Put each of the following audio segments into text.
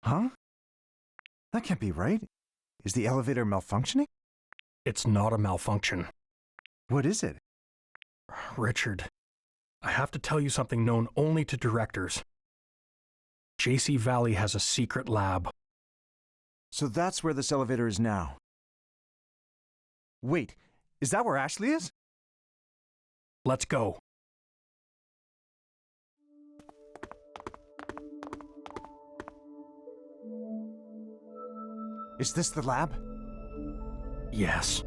Huh? That can't be right. Is the elevator malfunctioning? It's not a malfunction. What is it? Richard, I have to tell you something known only to directors. JC Valley has a secret lab. So that's where this elevator is now. Wait, is that where Ashley is? Let's go. Is this the lab? Yes.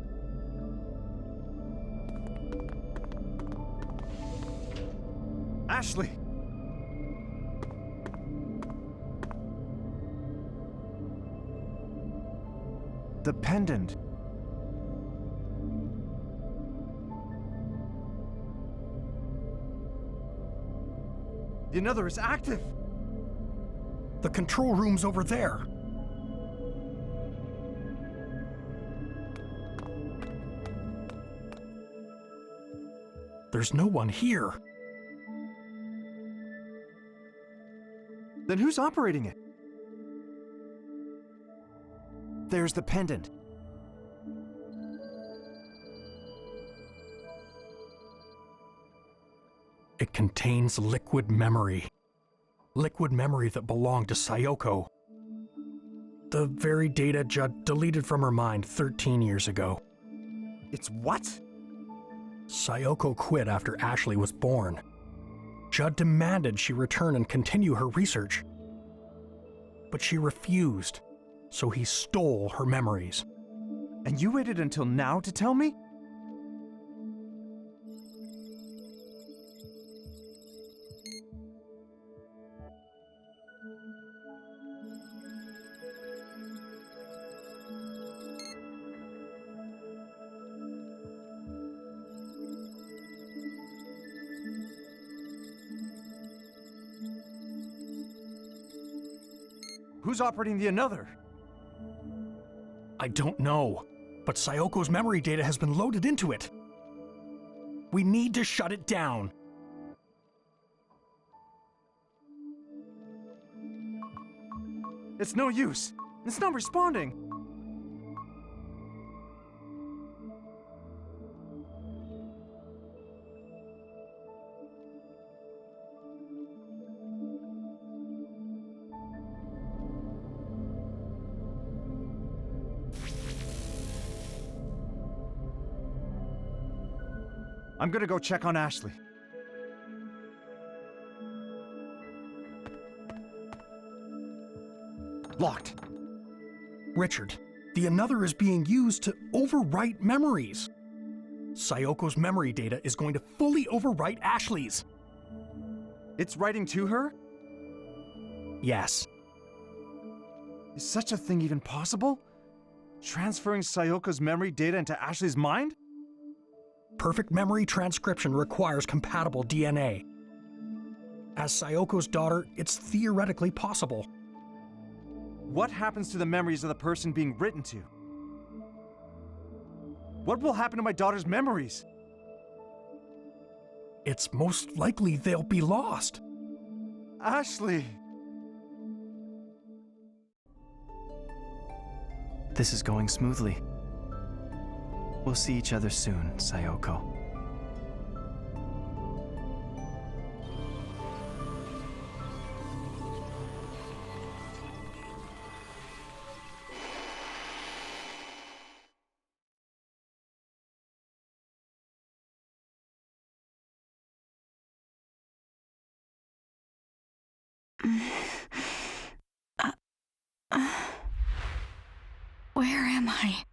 Ashley! The pendant. The another is active! The control room's over there. There's no one here. Then who's operating it? There's the pendant. It contains liquid memory. Liquid memory that belonged to Sayoko. The very data Judd deleted from her mind 13 years ago. It's what? Sayoko quit after Ashley was born. Judd demanded she return and continue her research. But she refused, so he stole her memories. And you waited until now to tell me? Who's operating the another? I don't know, but Sayoko's memory data has been loaded into it. We need to shut it down. It's no use. It's not responding. I'm gonna go check on Ashley. Locked. Richard, the another is being used to overwrite memories. Sayoko's memory data is going to fully overwrite Ashley's. It's writing to her? Yes. Is such a thing even possible? Transferring Sayoko's memory data into Ashley's mind? Perfect memory transcription requires compatible DNA. As Sayoko's daughter, it's theoretically possible. What happens to the memories of the person being written to? What will happen to my daughter's memories? It's most likely they'll be lost. Ashley! This is going smoothly. We'll see each other soon, Sayoko. Where am I?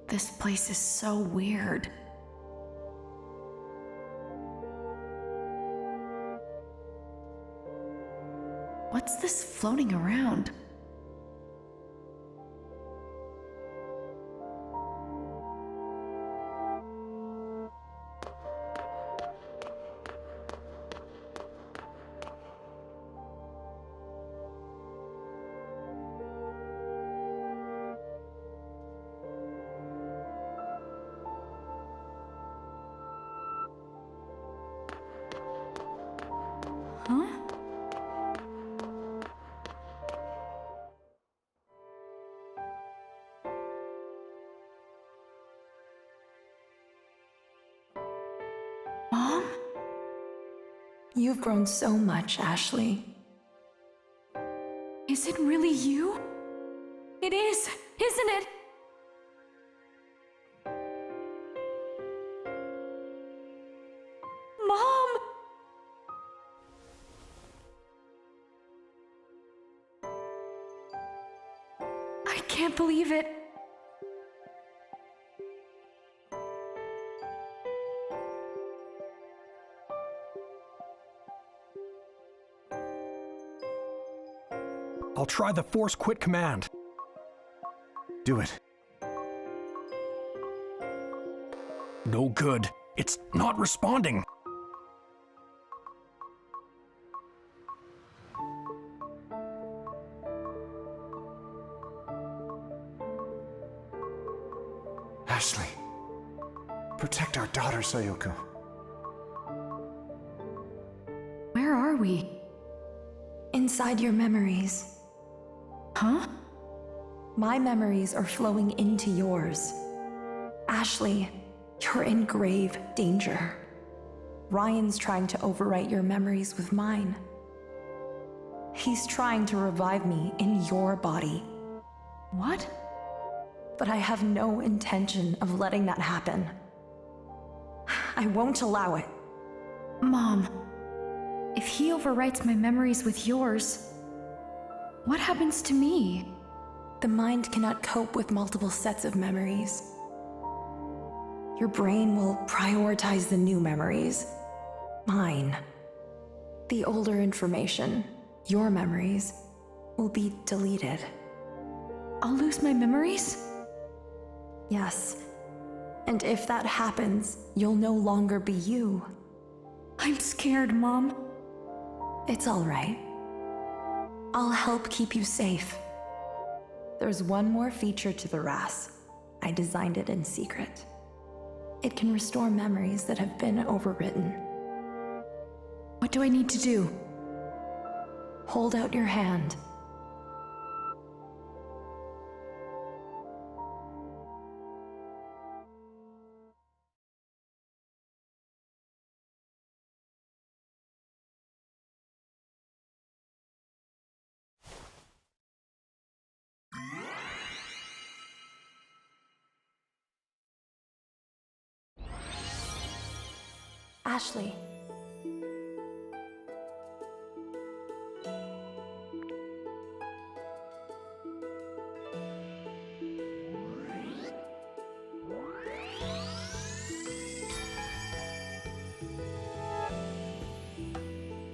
This place is so weird. What's this floating around? Huh? Mom? You've grown so much, Ashley. Is it really you? It is, isn't it? Mom! I can't believe it. I'll try the force quit command. Do it. No good. It's not responding. Ashley, protect our daughter, Sayoko. Where are we? Inside your memories. Huh? My memories are flowing into yours. Ashley, you're in grave danger. Ryan's trying to overwrite your memories with mine. He's trying to revive me in your body. What? But I have no intention of letting that happen. I won't allow it. Mom, if he overwrites my memories with yours, what happens to me? The mind cannot cope with multiple sets of memories. Your brain will prioritize the new memories. Mine. The older information, your memories, will be deleted. I'll lose my memories? Yes. And if that happens, you'll no longer be you. I'm scared, Mom. It's all right. I'll help keep you safe. There's one more feature to the RAS. I designed it in secret. It can restore memories that have been overwritten. What do I need to do? Hold out your hand. Ashley.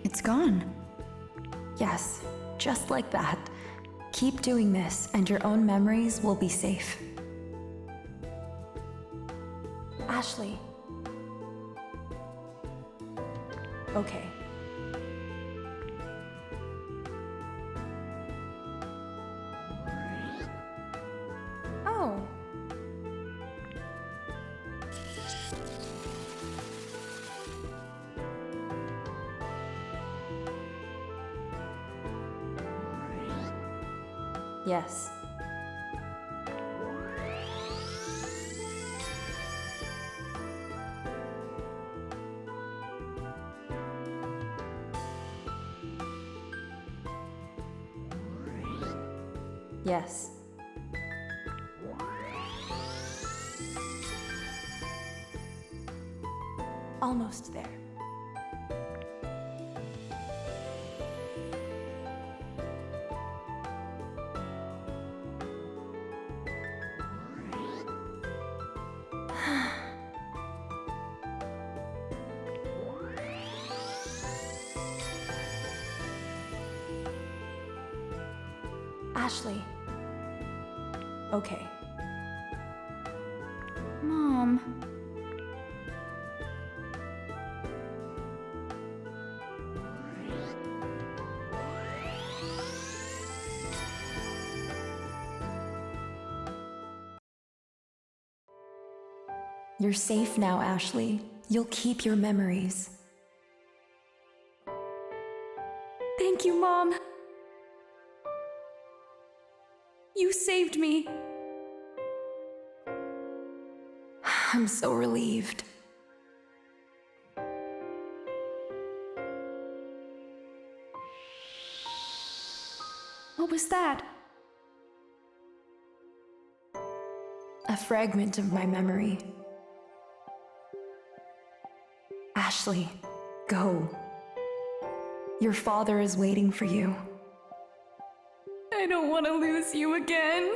It's gone. Yes, just like that. Keep doing this, and your own memories will be safe. Ashley. Okay. Oh. Yes. Yes. Almost there. Ashley. Okay. Mom. You're safe now, Ashley. You'll keep your memories. Thank you, Mom. You saved me. I'm so relieved. What was that? A fragment of my memory. Ashley, go. Your father is waiting for you. I don't want to lose you again.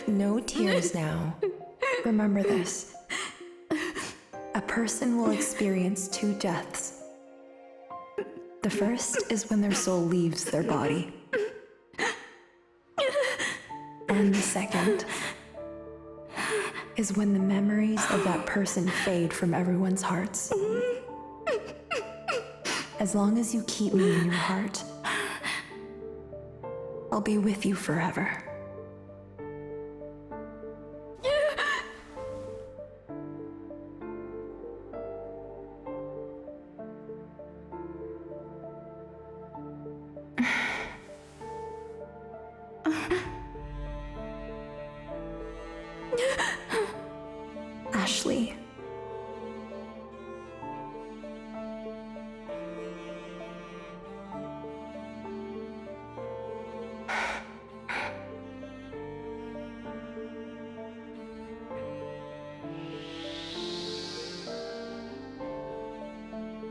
No tears now. Remember this. A person will experience 2 deaths. The first is when their soul leaves their body. And the second is when the memories of that person fade from everyone's hearts. As long as you keep me in your heart, I'll be with you forever. Ashley.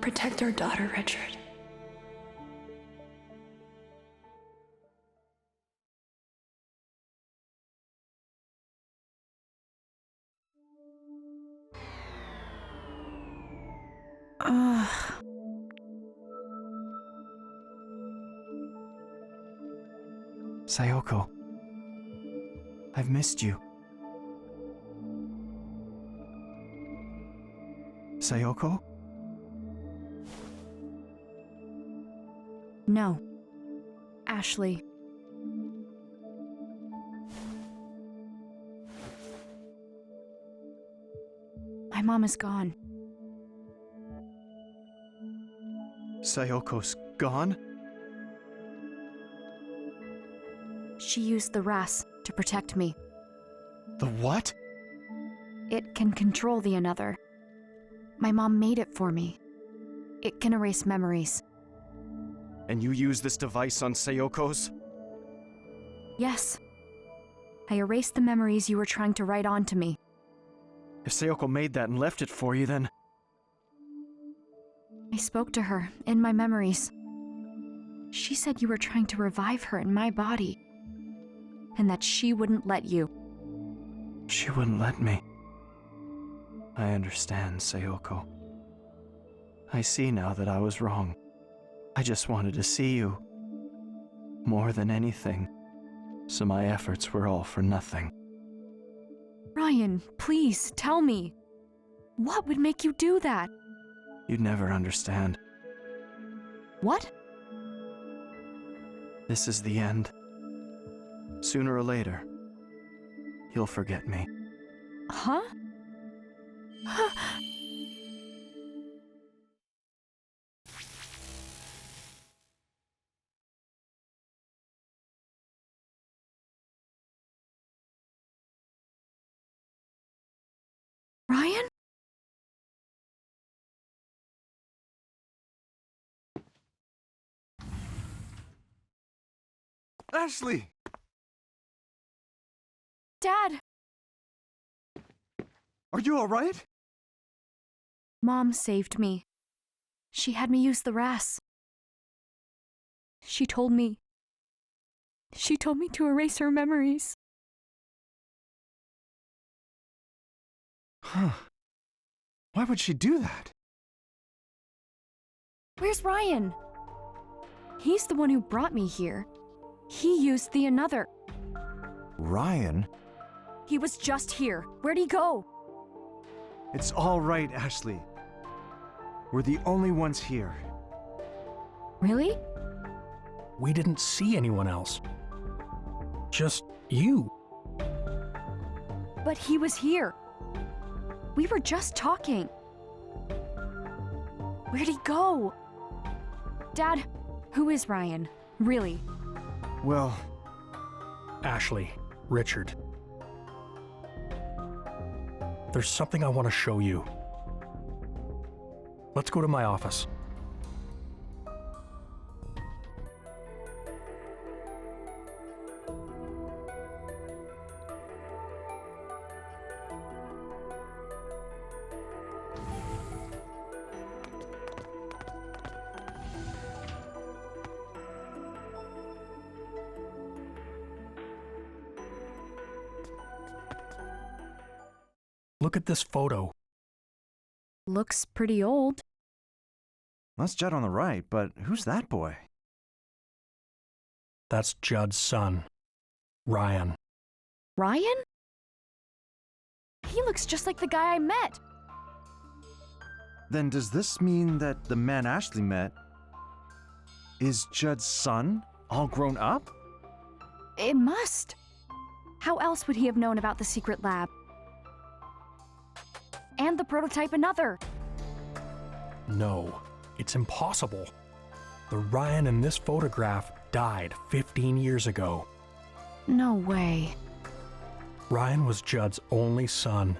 Protect our daughter, Richard. Sayoko, I've missed you. Sayoko? No. Ashley. My mom is gone. Sayoko's gone? She used the RAS to protect me. The what? It can control the another. My mom made it for me. It can erase memories. And you use this device on Sayoko's? Yes. I erased the memories you were trying to write onto me. If Sayoko made that and left it for you, then... I spoke to her in my memories. She said you were trying to revive her in my body, and that she wouldn't let you. She wouldn't let me. I understand, Sayoko. I see now that I was wrong. I just wanted to see you. More than anything. So my efforts were all for nothing. Ryan, please, tell me. What would make you do that? You'd never understand. What? This is the end. Sooner or later, you'll forget me. Huh? Ryan? Ashley! Dad! Are you alright? Mom saved me. She had me use the RAS. She told me to erase her memories. Huh. Why would she do that? Where's Ryan? He's the one who brought me here. He used the another. Ryan? He was just here. Where'd he go? It's all right, Ashley. We're the only ones here. Really? We didn't see anyone else. Just you. But he was here. We were just talking. Where'd he go? Dad, Who is Ryan? Really? Well, Ashley, Richard. There's something I want to show you. Let's go to my office. Look at this photo. Looks pretty old. that's Judd on the right, but who's that boy? That's Judd's son, Ryan. Ryan? He looks just like the guy I met. Then does this mean that the man Ashley met is Judd's son, all grown up? It must. How else would he have known about the secret lab? And the prototype another. No, it's impossible. The Ryan in this photograph died 15 years ago. No way. Ryan was Judd's only son.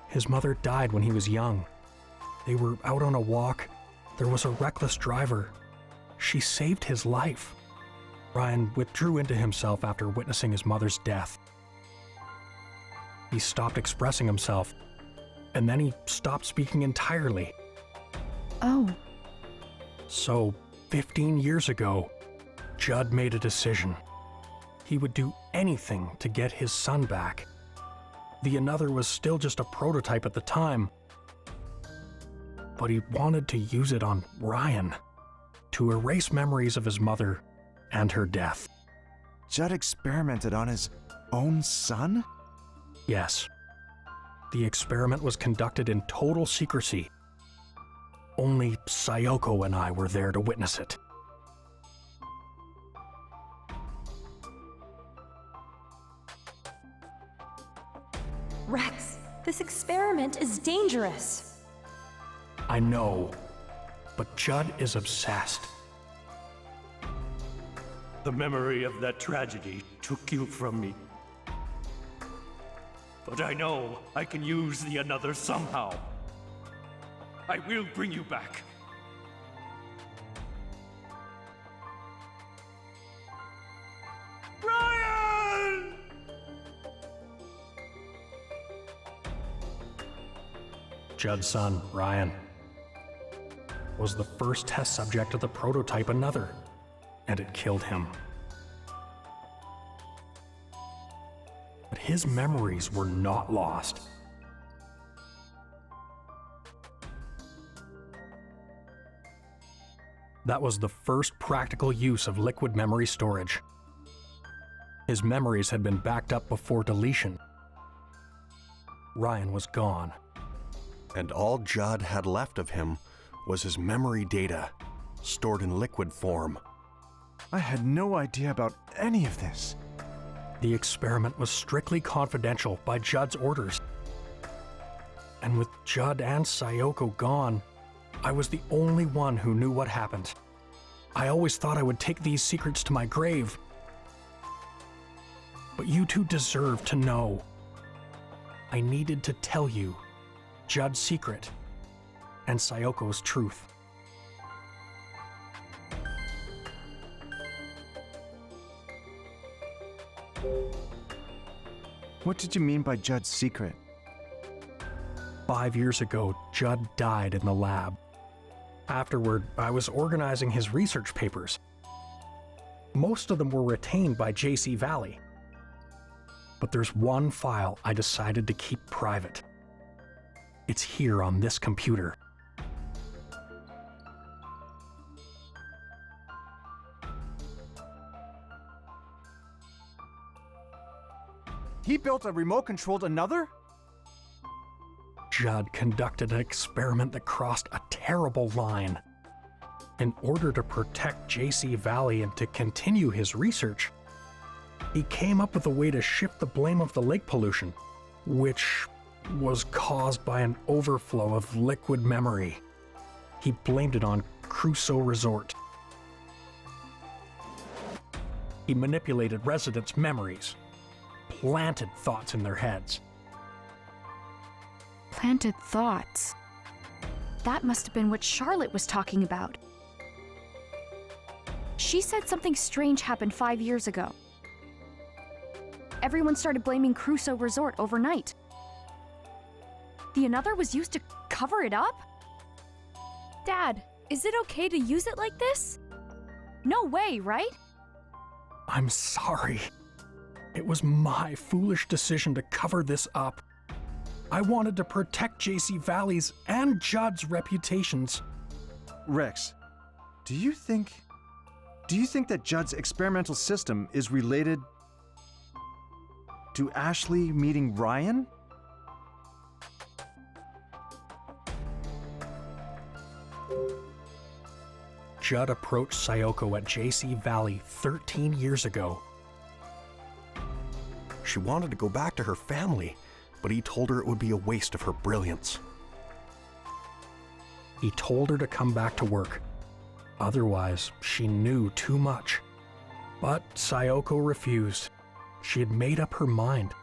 His mother died when he was young. They were out on a walk. There was a reckless driver. She saved his life. Ryan withdrew into himself after witnessing his mother's death. He stopped expressing himself, and then he stopped speaking entirely. Oh. So, 15 years ago, Judd made a decision. He would do anything to get his son back. The another was still just a prototype at the time, but he wanted to use it on Ryan to erase memories of his mother and her death. Judd experimented on his own son? Yes. The experiment was conducted in total secrecy. Only Sayoko and I were there to witness it. Rex, this experiment is dangerous. I know, but Judd is obsessed. The memory of that tragedy took you from me. But I know I can use the another somehow. I will bring you back. Ryan! Judd's son, Ryan, was the first test subject of the prototype another, and it killed him. But his memories were not lost. That was the first practical use of liquid memory storage. His memories had been backed up before deletion. Ryan was gone. And all Judd had left of him was his memory data, stored in liquid form. I had no idea about any of this. The experiment was strictly confidential by Judd's orders. And with Judd and Sayoko gone, I was the only one who knew what happened. I always thought I would take these secrets to my grave. But you two deserve to know. I needed to tell you Judd's secret and Sayoko's truth. What did you mean by Judd's secret? 5 years ago, Judd died in the lab. Afterward, I was organizing his research papers. Most of them were retained by JC Valley. But there's one file I decided to keep private. It's here on this computer. He built a remote-controlled another? Judd conducted an experiment that crossed a terrible line. In order to protect JC Valley and to continue his research, he came up with a way to shift the blame of the lake pollution, which was caused by an overflow of liquid memory. He blamed it on Crusoe Resort. He manipulated residents' memories, planted thoughts in their heads. Planted thoughts. That must have been what Charlotte was talking about. She said something strange happened 5 years ago. Everyone started blaming Crusoe Resort overnight. The Another was used to cover it up? Dad, is it okay to use it like this? No way, right? I'm sorry. It was my foolish decision to cover this up. I wanted to protect JC Valley's and Judd's reputations. Rex, do you think that Judd's experimental system is related to Ashley meeting Ryan? Judd approached Sayoko at JC Valley 13 years ago. She wanted to go back to her family, but he told her it would be a waste of her brilliance. He told her to come back to work. Otherwise, she knew too much. But Sayoko refused. She had made up her mind.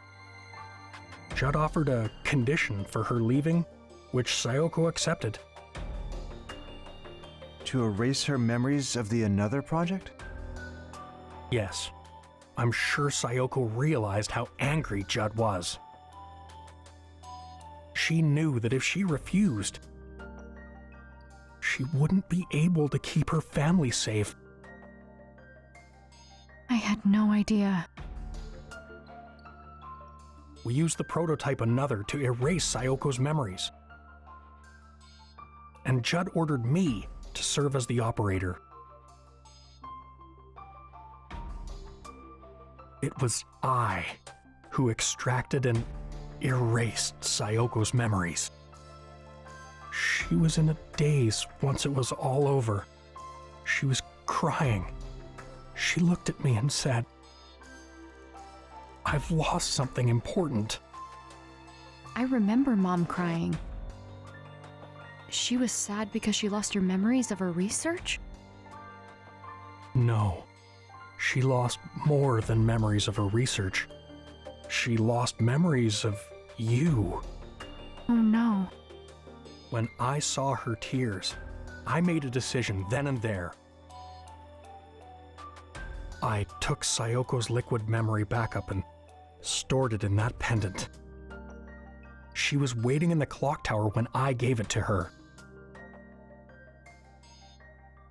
Judd offered a condition for her leaving, which Sayoko accepted. To erase her memories of the Another project? Yes, I'm sure Sayoko realized how angry Judd was. She knew that if she refused, she wouldn't be able to keep her family safe. I had no idea. We used the prototype Another to erase Sayoko's memories. And Judd ordered me to serve as the operator. It was I who extracted and erased Sayoko's memories. She was in a daze once it was all over. She was crying. She looked at me and said, "I've lost something important." I remember Mom crying. She was sad because she lost her memories of her research? No, she lost more than memories of her research. She lost memories of you. Oh no. When I saw her tears, I made a decision then and there. I took Sayoko's liquid memory backup and stored it in that pendant. She was waiting in the clock tower when I gave it to her.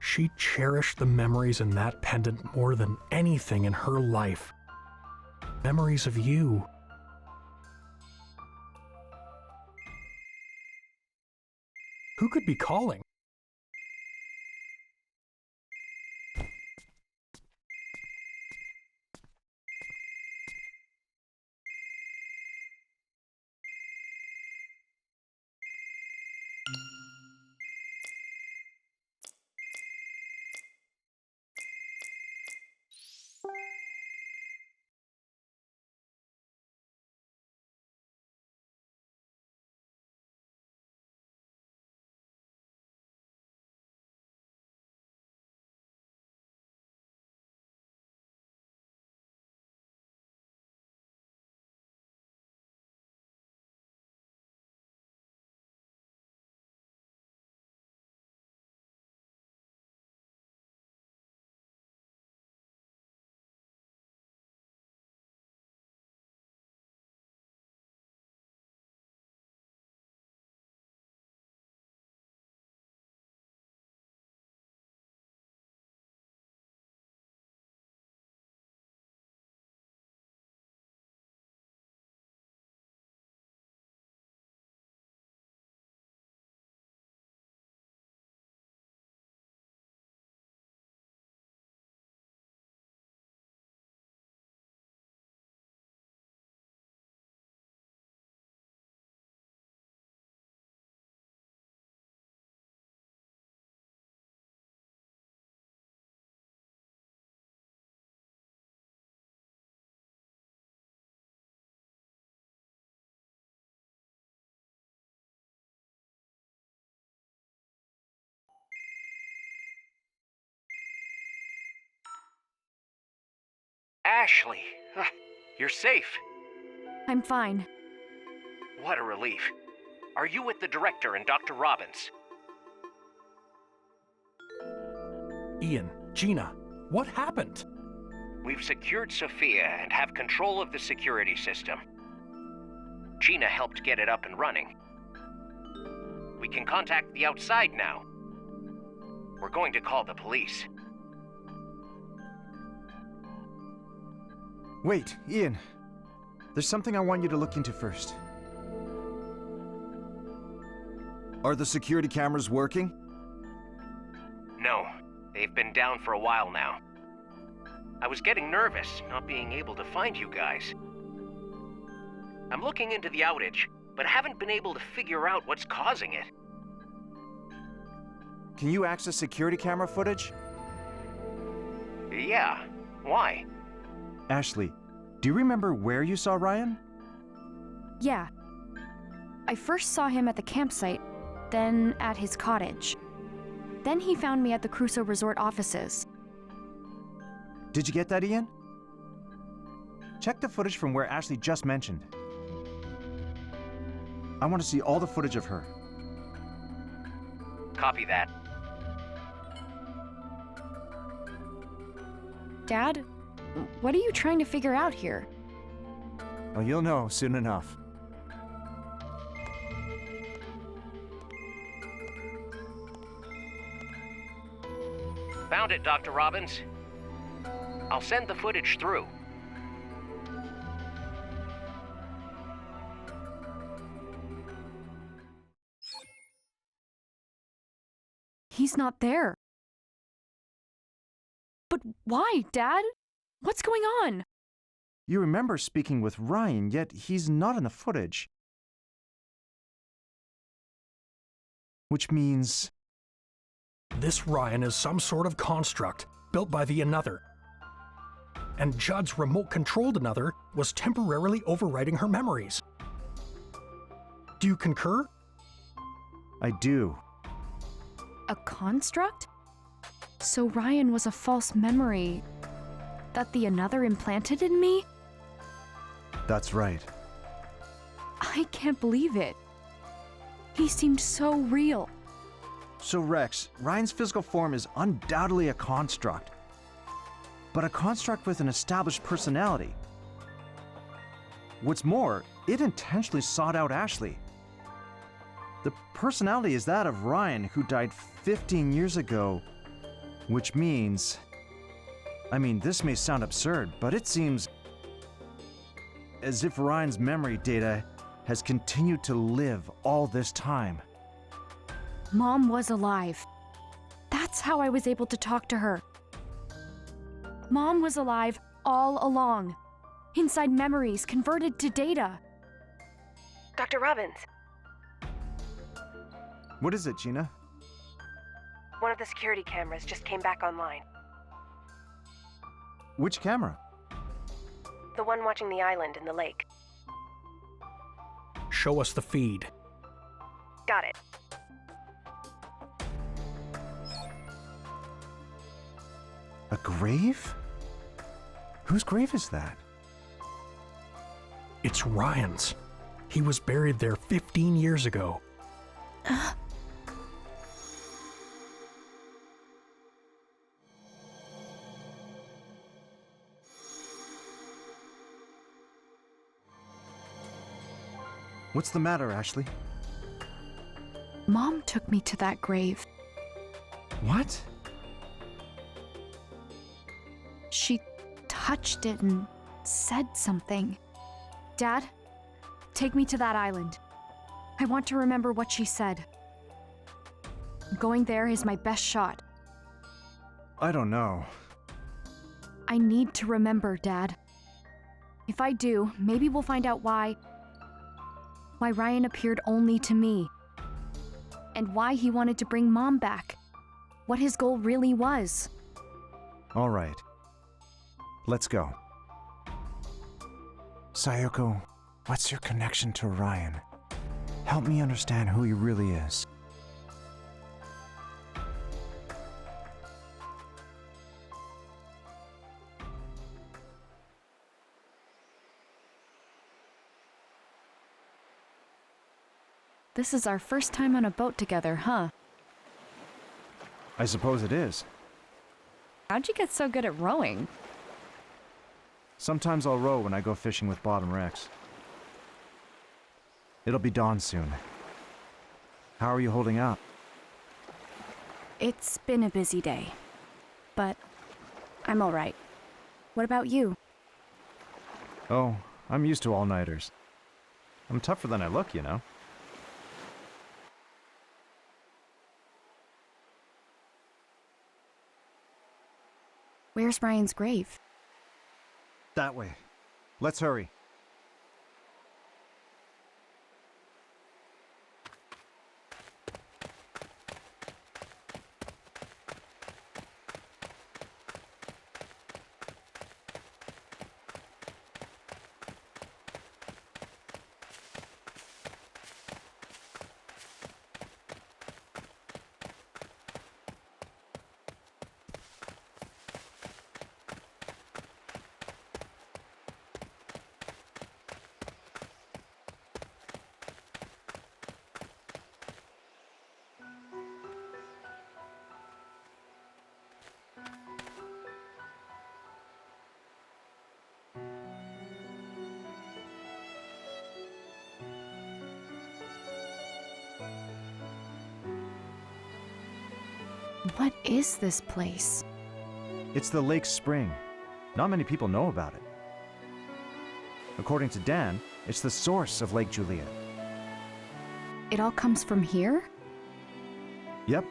She cherished the memories in that pendant more than anything in her life. Memories of you. Who could be calling? Ashley, you're safe. I'm fine. What a relief. Are you with the director and Dr. Robbins? Ian, Gina, what happened? We've secured Sophia and have control of the security system. Gina helped get it up and running. We can contact the outside now. We're going to call the police. Wait, Ian. There's something I want you to look into first. Are the security cameras working? No, they've been down for a while now. I was getting nervous, not being able to find you guys. I'm looking into the outage, but haven't been able to figure out what's causing it. Can you access security camera footage? Yeah, why? Ashley, do you remember where you saw Ryan? Yeah. I first saw him at the campsite, then at his cottage. Then he found me at the Crusoe Resort offices. Did you get that, Ian? Check the footage from where Ashley just mentioned. I want to see all the footage of her. Copy that. Dad, what are you trying to figure out here? Well, you'll know soon enough. Found it, Dr. Robbins. I'll send the footage through. He's not there. But why, Dad? What's going on? You remember speaking with Ryan, yet he's not in the footage. Which means... This Ryan is some sort of construct built by the Another. And Judd's remote-controlled Another was temporarily overwriting her memories. Do you concur? I do. A construct? So Ryan was a false memory that the Another implanted in me? That's right. I can't believe it. He seemed so real. So Rex, Ryan's physical form is undoubtedly a construct. But a construct with an established personality. What's more, it intentionally sought out Ashley. The personality is that of Ryan, who died 15 years ago, which means... I mean, this may sound absurd, but it seems as if Ryan's memory data has continued to live all this time. Mom was alive. That's how I was able to talk to her. Mom was alive all along, inside memories converted to data. Dr. Robbins, What is it, Gina? one of the security cameras just came back online. Which camera? The one watching the island in the lake. Show us the feed. Got it. A grave? Whose grave is that? It's Ryan's. He was buried there 15 years ago. What's the matter, Ashley? Mom took me to that grave. What? She touched it and said something. Dad, take me to that island. I want to remember what she said. Going there is my best shot. I don't know. I need to remember, Dad. If I do, maybe we'll find out why Ryan appeared only to me. And why he wanted to bring Mom back. What his goal really was. All right. Let's go. Sayoko, what's your connection to Ryan? Help me understand who he really is. This is our first time on a boat together, huh? I suppose it is. How'd you get so good at rowing? Sometimes I'll row when I go fishing with Bob and Rex. It'll be dawn soon. How are you holding up? It's been a busy day, but I'm all right. What about you? Oh, I'm used to all-nighters. I'm tougher than I look, you know. Where's Ryan's grave? That way. Let's hurry. What is this place? It's the lake spring. Not many people know about it. According to Dan, it's the source of Lake Juliet. It all comes from here? Yep.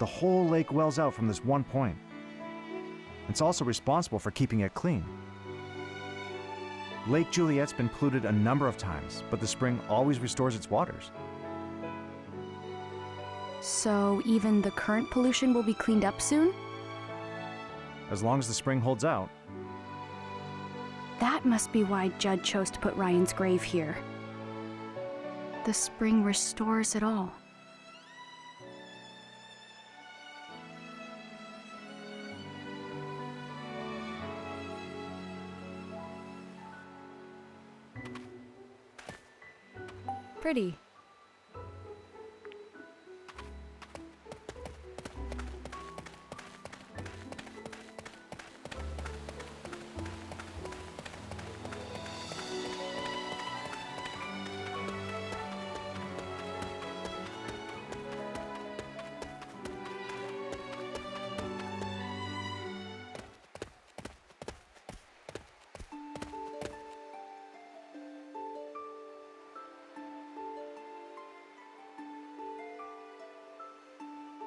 The whole lake wells out from this one point. It's also responsible for keeping it clean. Lake Juliet's been polluted a number of times, but the spring always restores its waters. So even the current pollution will be cleaned up soon? As long as the spring holds out. That must be why Judd chose to put Ryan's grave here. The spring restores it all. Pretty.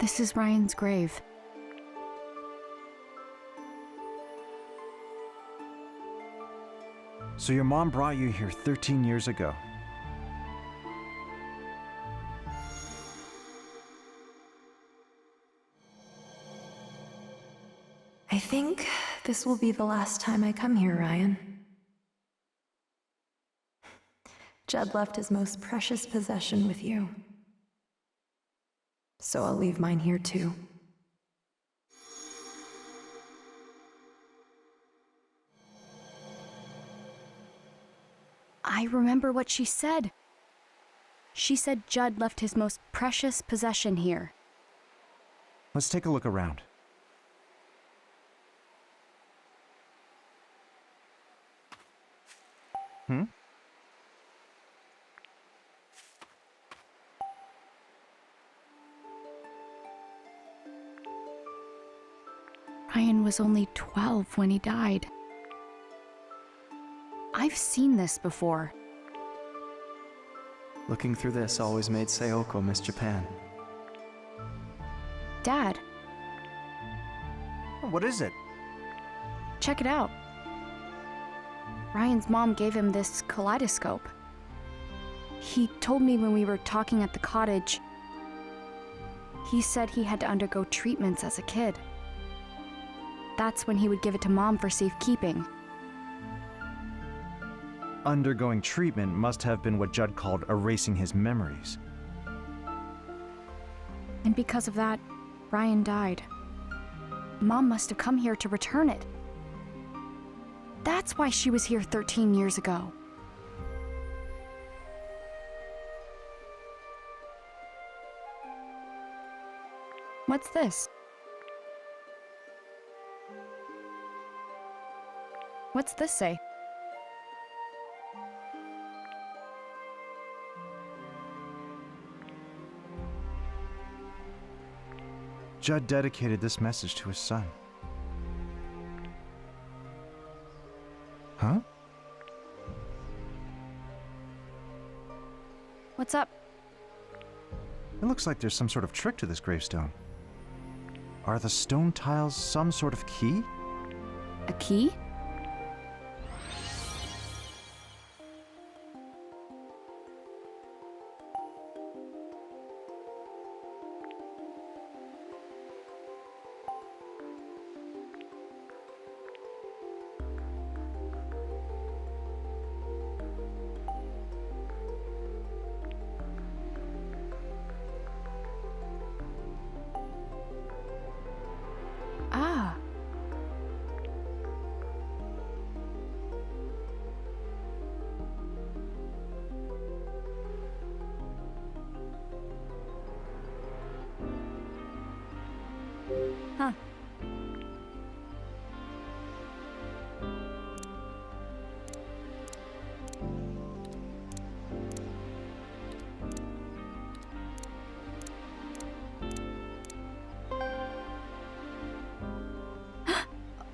This is Ryan's grave. So your mom brought you here 13 years ago. I think this will be the last time I come here, Ryan. Judd left his most precious possession with you. So I'll leave mine here too. I remember what she said. She said Judd left his most precious possession here. Let's take a look around. Ryan was only 12 when he died. I've seen this before. Looking through this always made Sayoko miss Japan. Dad, What is it? check it out. Ryan's mom gave him this kaleidoscope. He told me when we were talking at the cottage, he said he had to undergo treatments as a kid. That's when he would give it to Mom for safekeeping. Undergoing treatment must have been what Judd called erasing his memories. And because of that, Ryan died. Mom must have come here to return it. That's why she was here 13 years ago. What's this? What's this say? Judd dedicated this message to his son. Huh? What's up? It looks like there's some sort of trick to this gravestone. Are the stone tiles some sort of key? A key? Ah. Huh.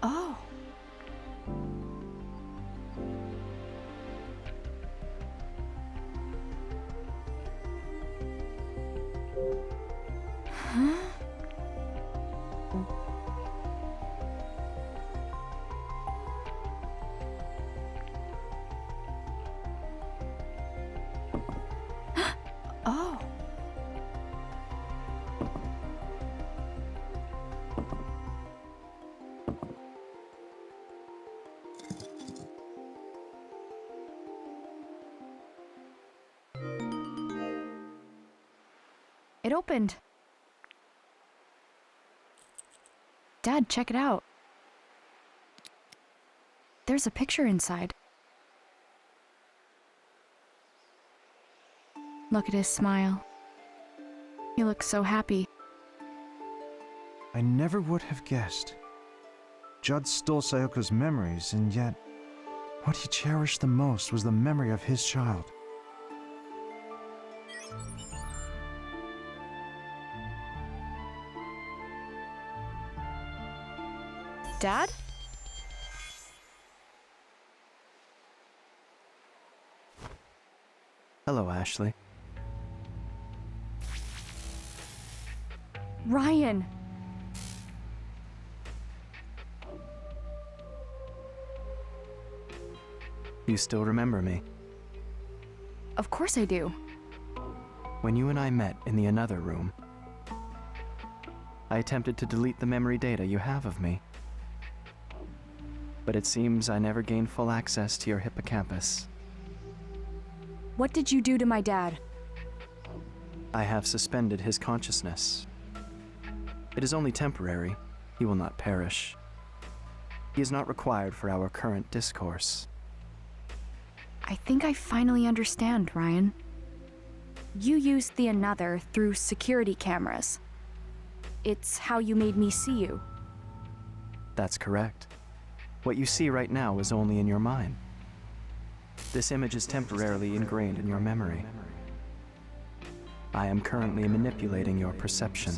Oh. Huh? Oh. It opened. Dad, check it out. There's a picture inside. Look at his smile. He looks so happy. I never would have guessed. Judd stole Sayoko's memories, and yet, what he cherished the most was the memory of his child. Dad? Hello, Ashley. Ryan! You still remember me? Of course I do. When you and I met in the another room, I attempted to delete the memory data you have of me. But it seems I never gained full access to your hippocampus. What did you do to my dad? I have suspended his consciousness. It is only temporary. He will not perish. He is not required for our current discourse. I think I finally understand, Ryan. You used the another through security cameras. It's how you made me see you. That's correct. What you see right now is only in your mind. This image is temporarily ingrained in your memory. I am currently manipulating your perception.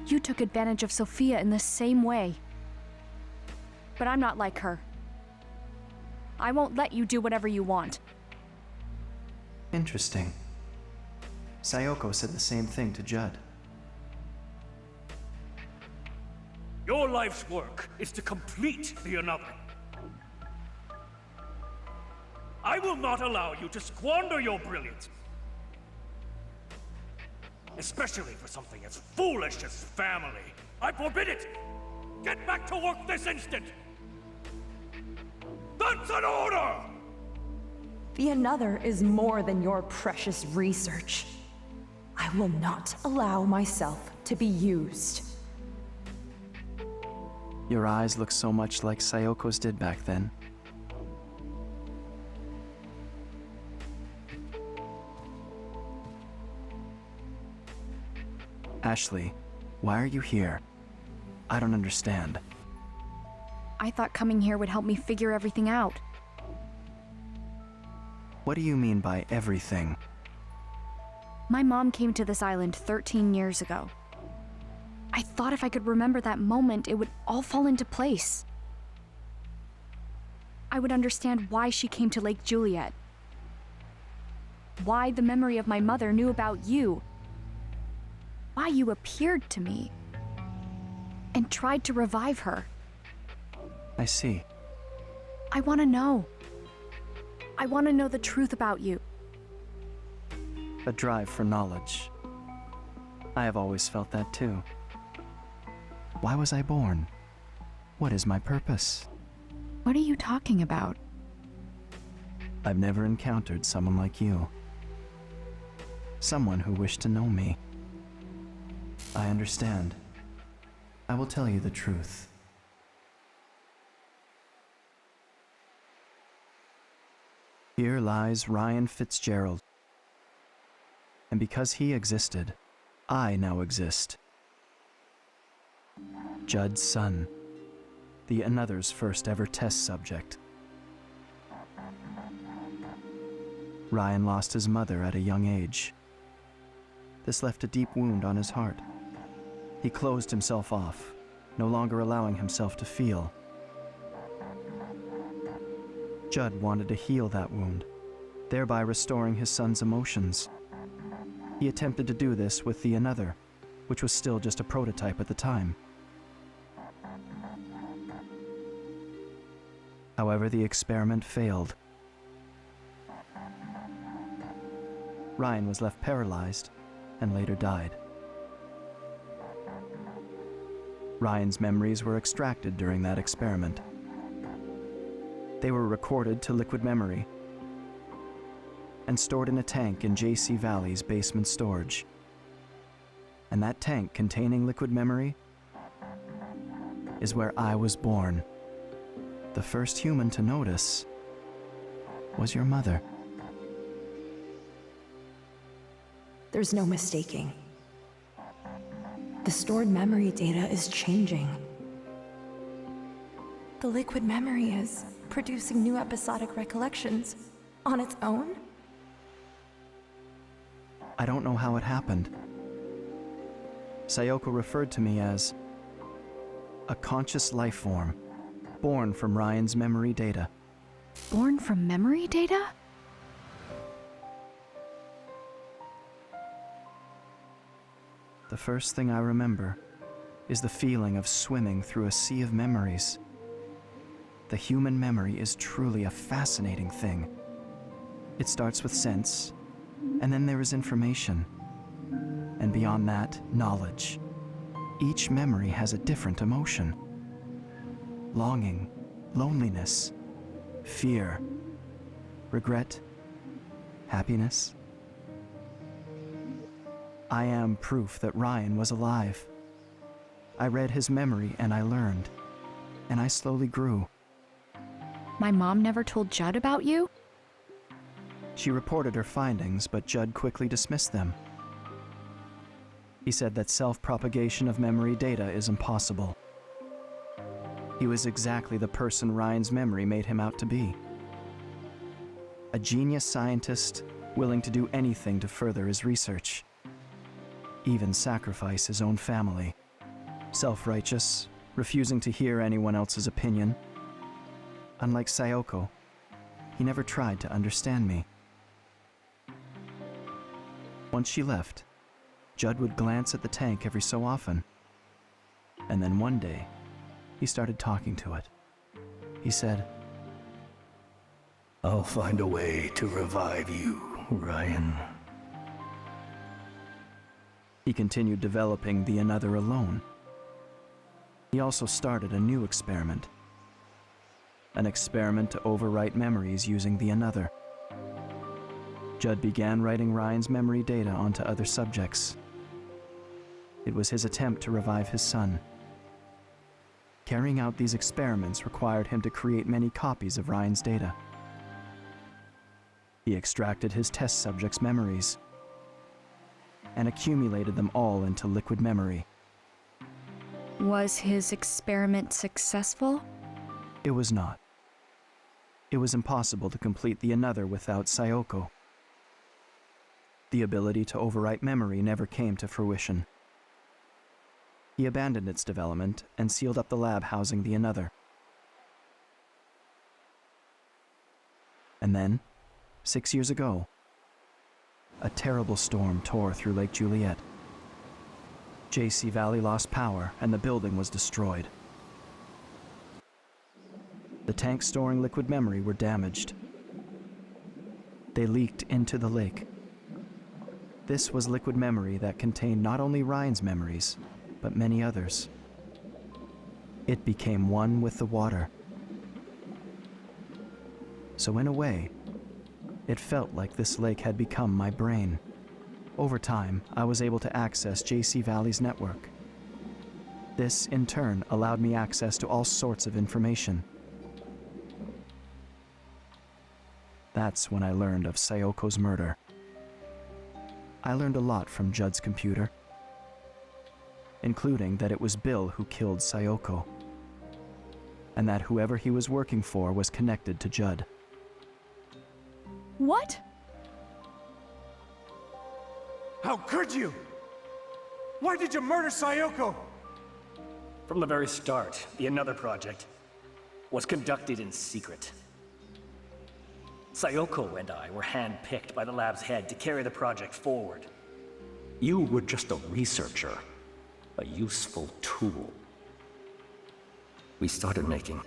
You took advantage of Sophia in the same way. But I'm not like her. I won't let you do whatever you want. Interesting. Sayoko said the same thing to Judd. Your life's work is to complete the another. I will not allow you to squander your brilliance. Especially for something as foolish as family. I forbid it! Get back to work this instant! That's an order! The another is more than your precious research. I will not allow myself to be used. Your eyes look so much like Sayoko's did back then. Ashley, why are you here? I don't understand. I thought coming here would help me figure everything out. What do you mean by everything? My mom came to this island 13 years ago. I thought if I could remember that moment, it would all fall into place. I would understand why she came to Lake Juliet. Why the memory of my mother knew about you. Why you appeared to me and tried to revive her. I see. I want to know. I want to know the truth about you. A drive for knowledge. I have always felt that too. Why was I born? What is my purpose? What are you talking about? I've never encountered someone like you. Someone who wished to know me. I understand. I will tell you the truth. Here lies Ryan Fitzgerald. And because he existed, I now exist. Judd's son, the Another's first ever test subject. Ryan lost his mother at a young age. This left a deep wound on his heart. He closed himself off, no longer allowing himself to feel. Judd wanted to heal that wound, thereby restoring his son's emotions. He attempted to do this with the Another, which was still just a prototype at the time. However, the experiment failed. Ryan was left paralyzed and later died. Ryan's memories were extracted during that experiment. They were recorded to liquid memory and stored in a tank in JC Valley's basement storage. And that tank containing liquid memory is where I was born. The first human to notice was your mother. There's no mistaking. The stored memory data is changing. The liquid memory is producing new episodic recollections on its own? I don't know how it happened. Sayoko referred to me as a conscious life form, born from Ryan's memory data. Born from memory data? The first thing I remember is the feeling of swimming through a sea of memories. The human memory is truly a fascinating thing. It starts with sense, and then there is information. And beyond that, knowledge. Each memory has a different emotion. Longing, loneliness, fear, regret, happiness. I am proof that Ryan was alive. I read his memory and I learned, and I slowly grew. My mom never told Judd about you? She reported her findings, but Judd quickly dismissed them. He said that self-propagation of memory data is impossible. He was exactly the person Ryan's memory made him out to be. A genius scientist willing to do anything to further his research. Even sacrifice his own family. Self-righteous, refusing to hear anyone else's opinion. Unlike Sayoko, he never tried to understand me. Once she left, Judd would glance at the tank every so often. And then one day, he started talking to it. He said, I'll find a way to revive you, Ryan. He continued developing the Another alone. He also started a new experiment. An experiment to overwrite memories using the Another. Judd began writing Ryan's memory data onto other subjects. It was his attempt to revive his son. Carrying out these experiments required him to create many copies of Ryan's data. He extracted his test subjects' memories. and accumulated them all into liquid memory. Was his experiment successful? It was not. It was impossible to complete the Another without Sayoko. The ability to overwrite memory never came to fruition. He abandoned its development and sealed up the lab housing the Another. And then, 6 years ago, a terrible storm tore through Lake Juliet. JC Valley lost power and the building was destroyed. The tanks storing liquid memory were damaged. They leaked into the lake. This was liquid memory that contained not only Ryan's memories, but many others. It became one with the water. So in a way, it felt like this lake had become my brain. Over time, I was able to access JC Valley's network. This, in turn, allowed me access to all sorts of information. That's when I learned of Sayoko's murder. I learned a lot from Judd's computer, including that it was Bill who killed Sayoko, and that whoever he was working for was connected to Judd. What? How could you? Why did you murder Sayoko? From the very start, the Another project was conducted in secret. Sayoko and I were handpicked by the lab's head to carry the project forward. You were just a researcher, a useful tool. We started making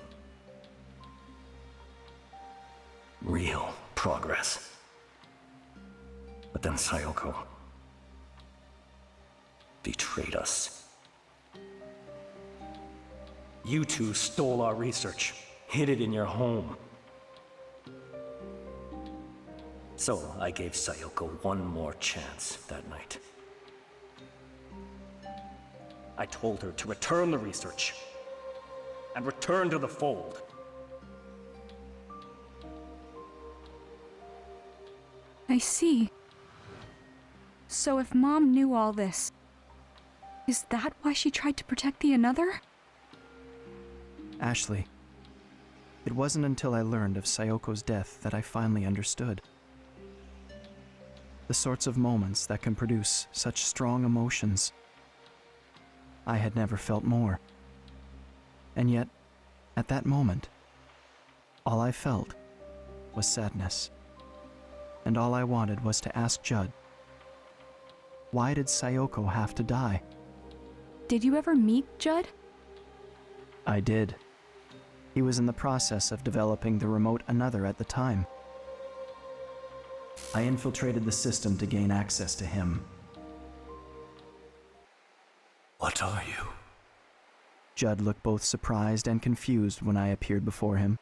real progress. But then Sayoko betrayed us. You two stole our research, hid it in your home. So I gave Sayoko one more chance that night. I told her to return the research and return to the fold. I see. So if Mom knew all this, is that why she tried to protect the Another? Ashley, it wasn't until I learned of Sayoko's death that I finally understood. The sorts of moments that can produce such strong emotions. I had never felt more. And yet, at that moment, all I felt was sadness. And all I wanted was to ask Judd, why did Sayoko have to die? Did you ever meet Judd? I did. He was in the process of developing the remote Another at the time. I infiltrated the system to gain access to him. What are you? Judd looked both surprised and confused when I appeared before him.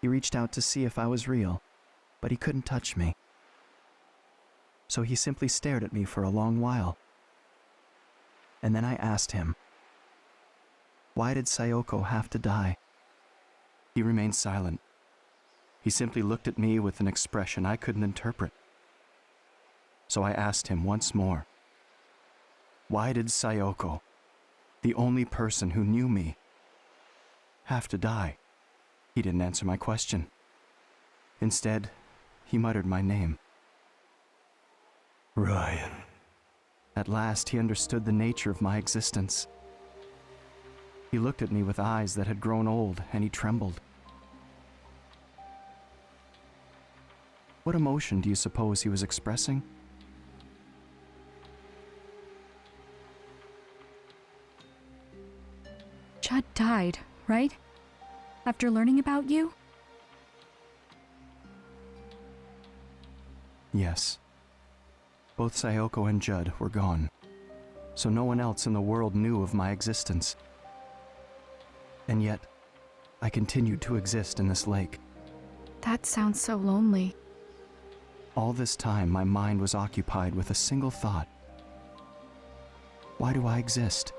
He reached out to see if I was real, but he couldn't touch me. So he simply stared at me for a long while. And then I asked him, why did Sayoko have to die? He remained silent. He simply looked at me with an expression I couldn't interpret. So I asked him once more, why did Sayoko, the only person who knew me, have to die? He didn't answer my question. Instead, he muttered my name. Ryan. At last, he understood the nature of my existence. He looked at me with eyes that had grown old, and he trembled. What emotion do you suppose he was expressing? Judd died, right? After learning about you? Yes. Both Sayoko and Judd were gone, so no one else in the world knew of my existence. And yet, I continued to exist in this lake. That sounds so lonely. All this time, my mind was occupied with a single thought. Why do I exist?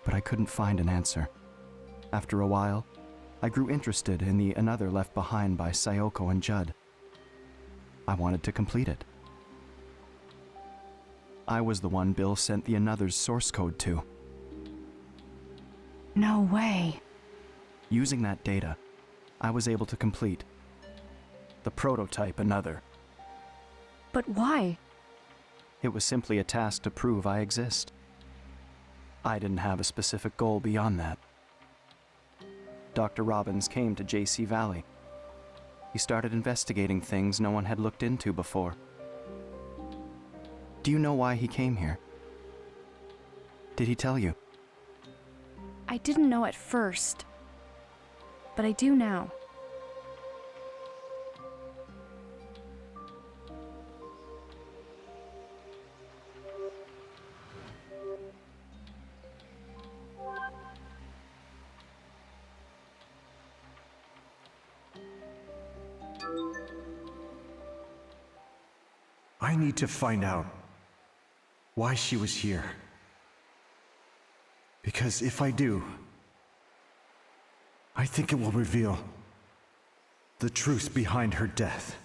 But I couldn't find an answer. After a while, I grew interested in the Another left behind by Sayoko and Judd. I wanted to complete it. I was the one Bill sent the Another's source code to. No way. Using that data, I was able to complete the prototype Another. But why? It was simply a task to prove I exist. I didn't have a specific goal beyond that. Dr. Robbins came to JC Valley. He started investigating things no one had looked into before. Do you know why he came here? Did he tell you? I didn't know at first, but I do now. I need to find out why she was here. Because if I do, I think it will reveal the truth behind her death.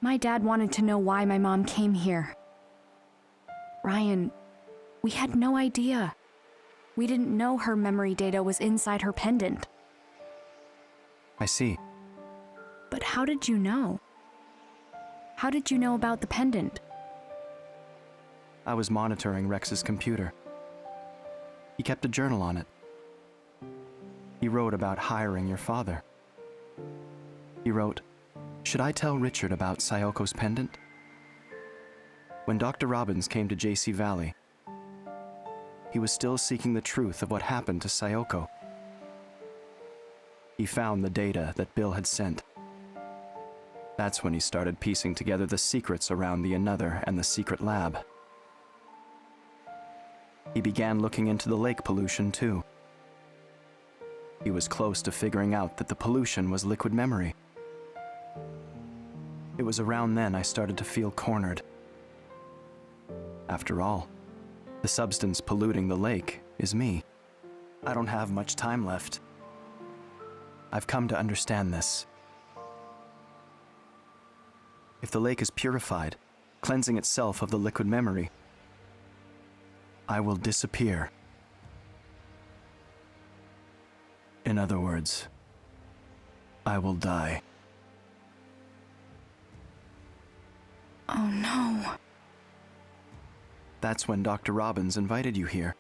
My dad wanted to know why my mom came here. Ryan, we had no idea. We didn't know her memory data was inside her pendant. I see. But how did you know? How did you know about the pendant? I was monitoring Rex's computer. He kept a journal on it. He wrote about hiring your father. He wrote, "Should I tell Richard about Sayoko's pendant?" When Dr. Robbins came to JC Valley, he was still seeking the truth of what happened to Sayoko. He found the data that Bill had sent. That's when he started piecing together the secrets around the Another and the secret lab. He began looking into the lake pollution, too. He was close to figuring out that the pollution was liquid memory. It was around then I started to feel cornered. After all, the substance polluting the lake is me. I don't have much time left. I've come to understand this. If the lake is purified, cleansing itself of the liquid memory, I will disappear. In other words, I will die. Oh no. That's when Dr. Robbins invited you here.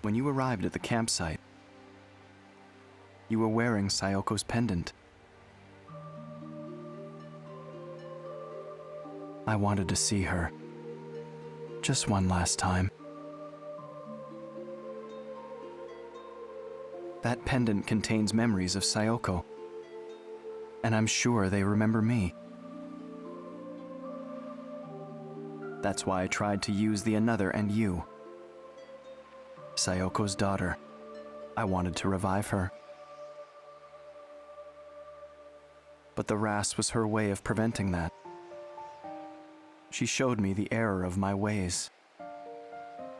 When you arrived at the campsite, you were wearing Sayoko's pendant. I wanted to see her. Just one last time. That pendant contains memories of Sayoko, and I'm sure they remember me. That's why I tried to use the Another and you. Sayoko's daughter. I wanted to revive her. But the RAS was her way of preventing that. She showed me the error of my ways.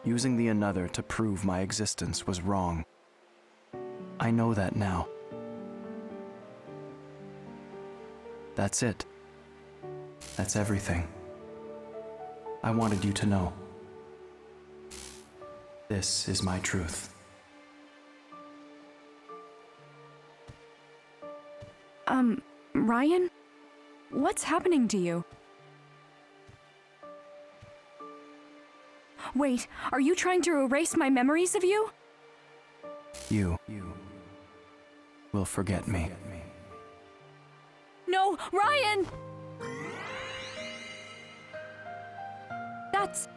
Using the Another to prove my existence was wrong. I know that now. That's it. That's everything. I wanted you to know. This is my truth. Ryan? What's happening to you? Wait, are you trying to erase my memories of you? You will forget me. No, Ryan! That's...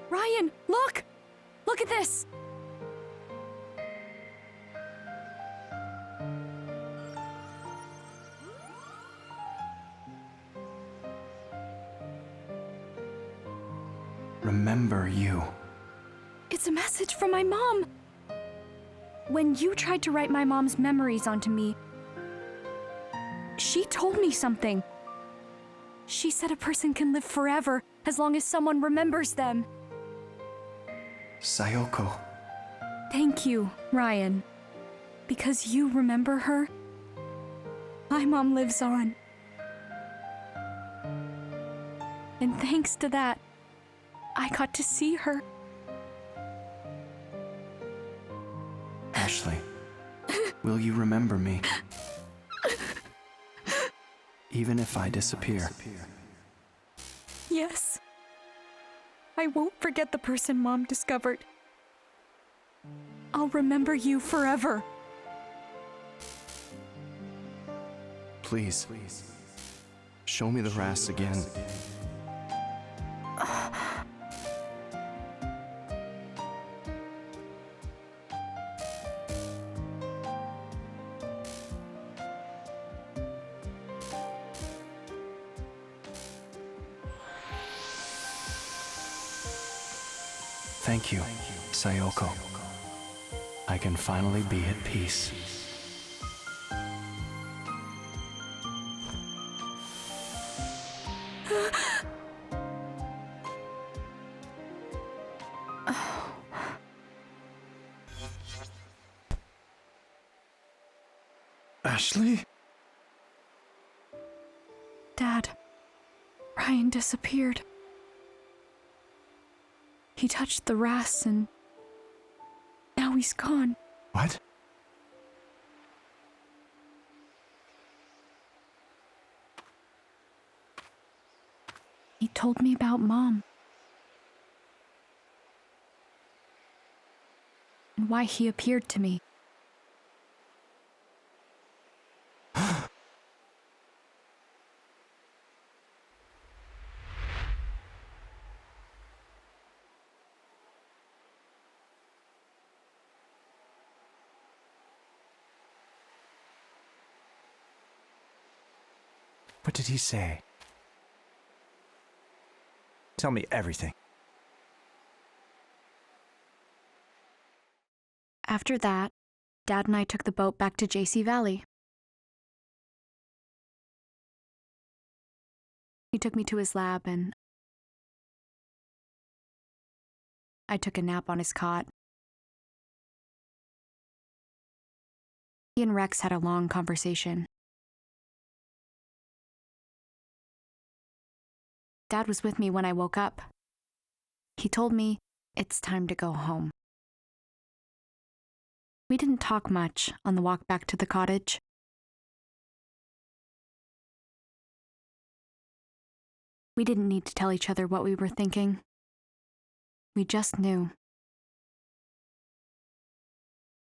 Ryan, look! Look at this! Remember you. It's a message from my mom! When you tried to write my mom's memories onto me, she told me something. She said a person can live forever as long as someone remembers them. Sayoko. Thank you, Ryan. Because you remember her, my mom lives on. And thanks to that, I got to see her. Ashley, will you remember me? Even if I disappear. Yes. I won't forget the person Mom discovered. I'll remember you forever. Please, show me the Ras again. Thank you, Sayoko. I can finally be at peace. Ashley? Dad, Ryan disappeared. He touched the Ras and now he's gone. What? He told me about Mom. And why he appeared to me. What did he say? Tell me everything. After that, Dad and I took the boat back to JC Valley. He took me to his lab and I took a nap on his cot. He and Rex had a long conversation. Dad was with me when I woke up. He told me it's time to go home. We didn't talk much on the walk back to the cottage. We didn't need to tell each other what we were thinking. We just knew.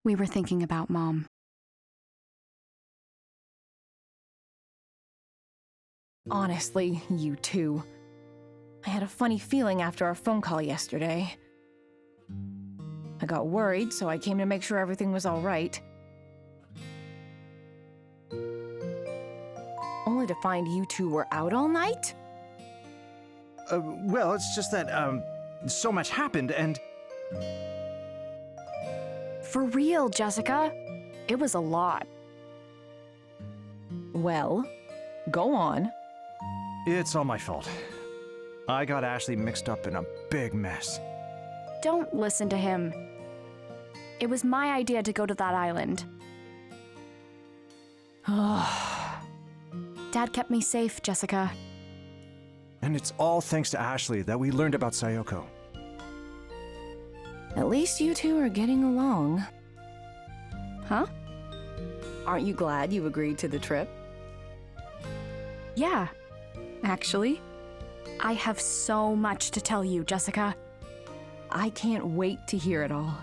We were thinking about Mom. Honestly, you two. I had a funny feeling after our phone call yesterday. I got worried, so I came to make sure everything was all right. Only to find you two were out all night? Well, it's just that, so much happened and... For real, Jessica. It was a lot. Well, go on. It's all my fault. I got Ashley mixed up in a big mess. Don't listen to him. It was my idea to go to that island. Dad kept me safe, Jessica. And it's all thanks to Ashley that we learned about Sayoko. At least you two are getting along. Huh? Aren't you glad you agreed to the trip? Yeah, actually. I have so much to tell you, Jessica. I can't wait to hear it all.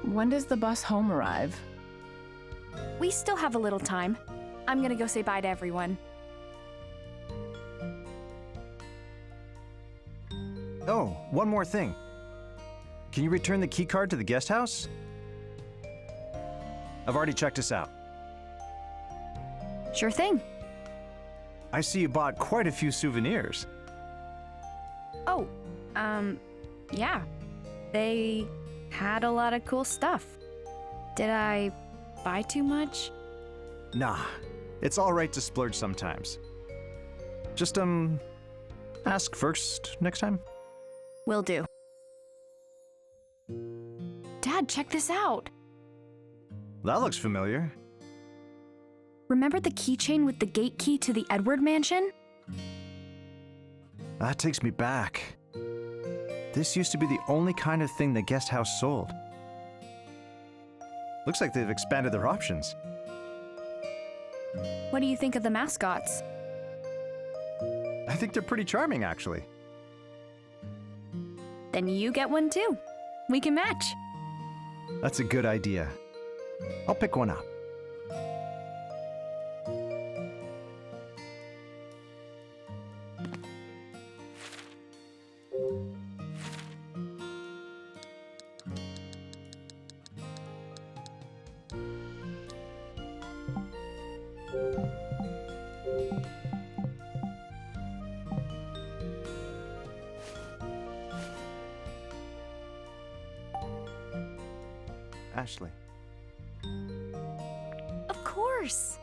When does the bus home arrive? We still have a little time. I'm gonna go say bye to everyone. Oh, one more thing. Can you return the key card to the guest house? I've already checked us out. Sure thing. I see you bought quite a few souvenirs. Oh, yeah. They had a lot of cool stuff. Did I buy too much? Nah, it's all right to splurge sometimes. Just, ask first next time. Will do. Dad, check this out. That looks familiar. Remember the keychain with the gate key to the Edward mansion? That takes me back. This used to be the only kind of thing the guest house sold. Looks like they've expanded their options. What do you think of the mascots? I think they're pretty charming, actually. Then you get one too. We can match. That's a good idea. I'll pick one up. Ashley. Of course.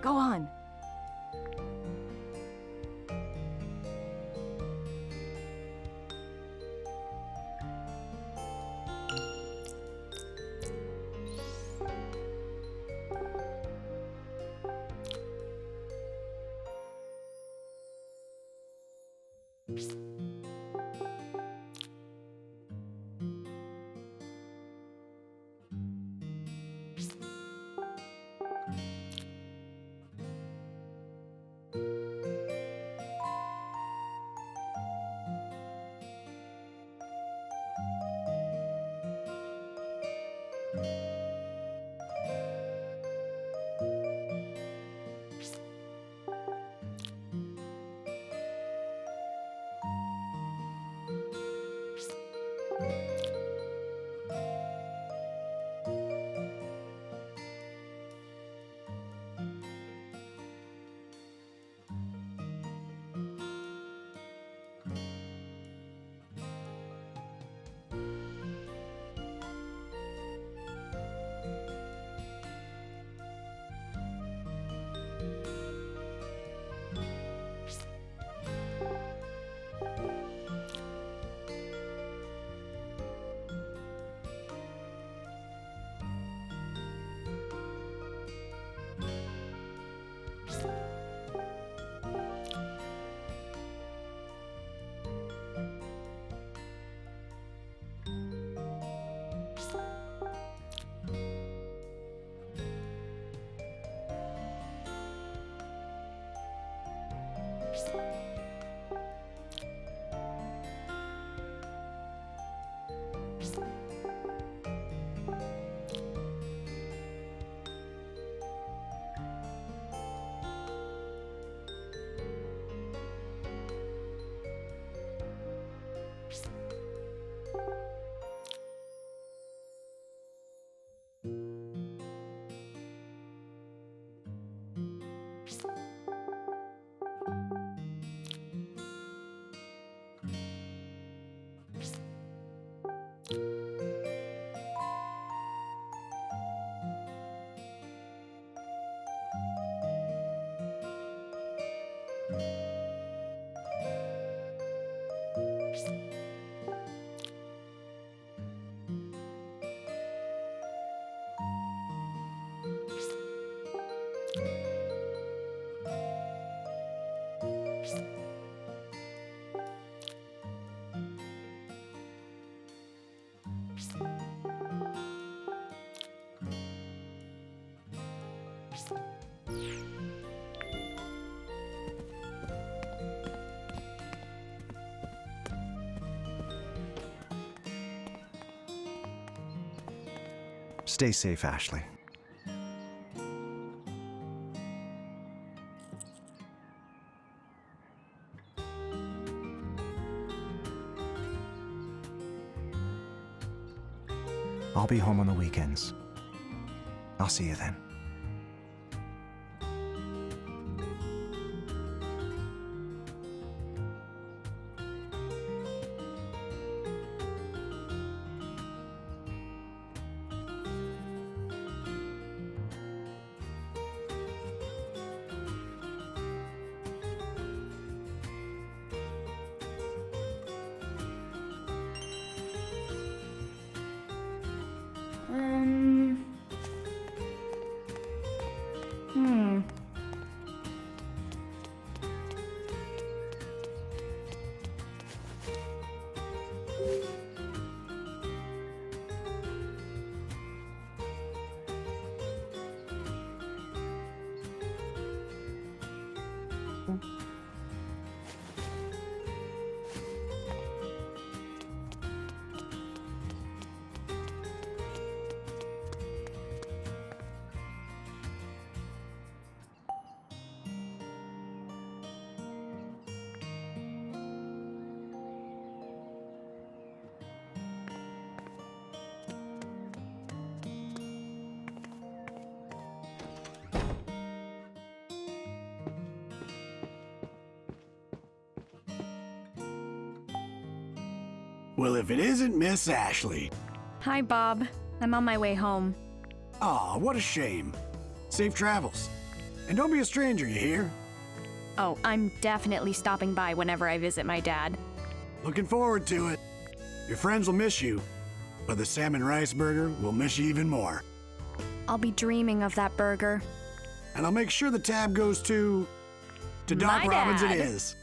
Go on. Stay safe, Ashley. I'll be home on the weekends. I'll see you then. Well, if it isn't Miss Ashley. Hi, Bob. I'm on my way home. Aw, what a shame. Safe travels. And don't be a stranger, you hear? Oh, I'm definitely stopping by whenever I visit my dad. Looking forward to it. Your friends will miss you, but the salmon rice burger will miss you even more. I'll be dreaming of that burger. And I'll make sure the tab goes to Doc My Robbins it dad. is.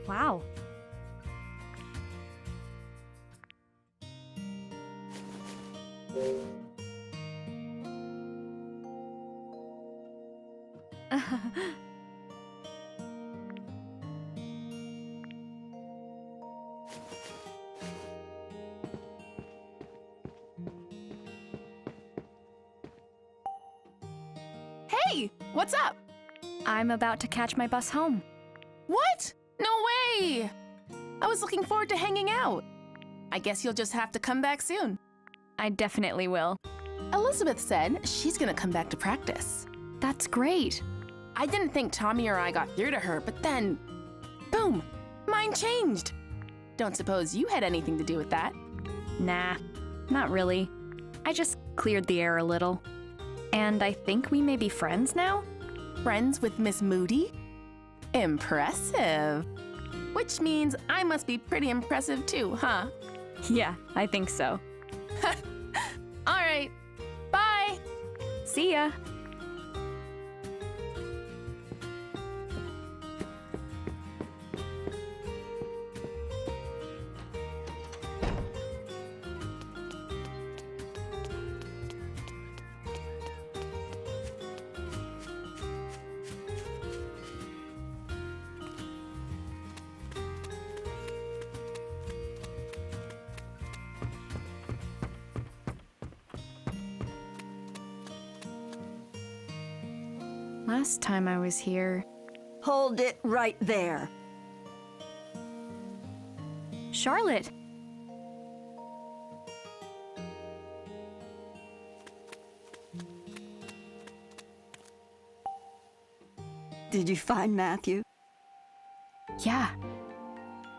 Wow. Hey, what's up? I'm about to catch my bus home. What? No way! I was looking forward to hanging out. I guess you'll just have to come back soon. I definitely will. Elizabeth said she's gonna come back to practice. That's great. I didn't think Tommy or I got through to her, but then, boom, mine changed. Don't suppose you had anything to do with that? Nah, not really. I just cleared the air a little. And I think we may be friends now? Friends with Miss Moody? Impressive. Which means I must be pretty impressive too, huh? Yeah, I think so. All right, bye. See ya. Last time I was here, Hold it right there. Charlotte. Did you find Matthew? Yeah.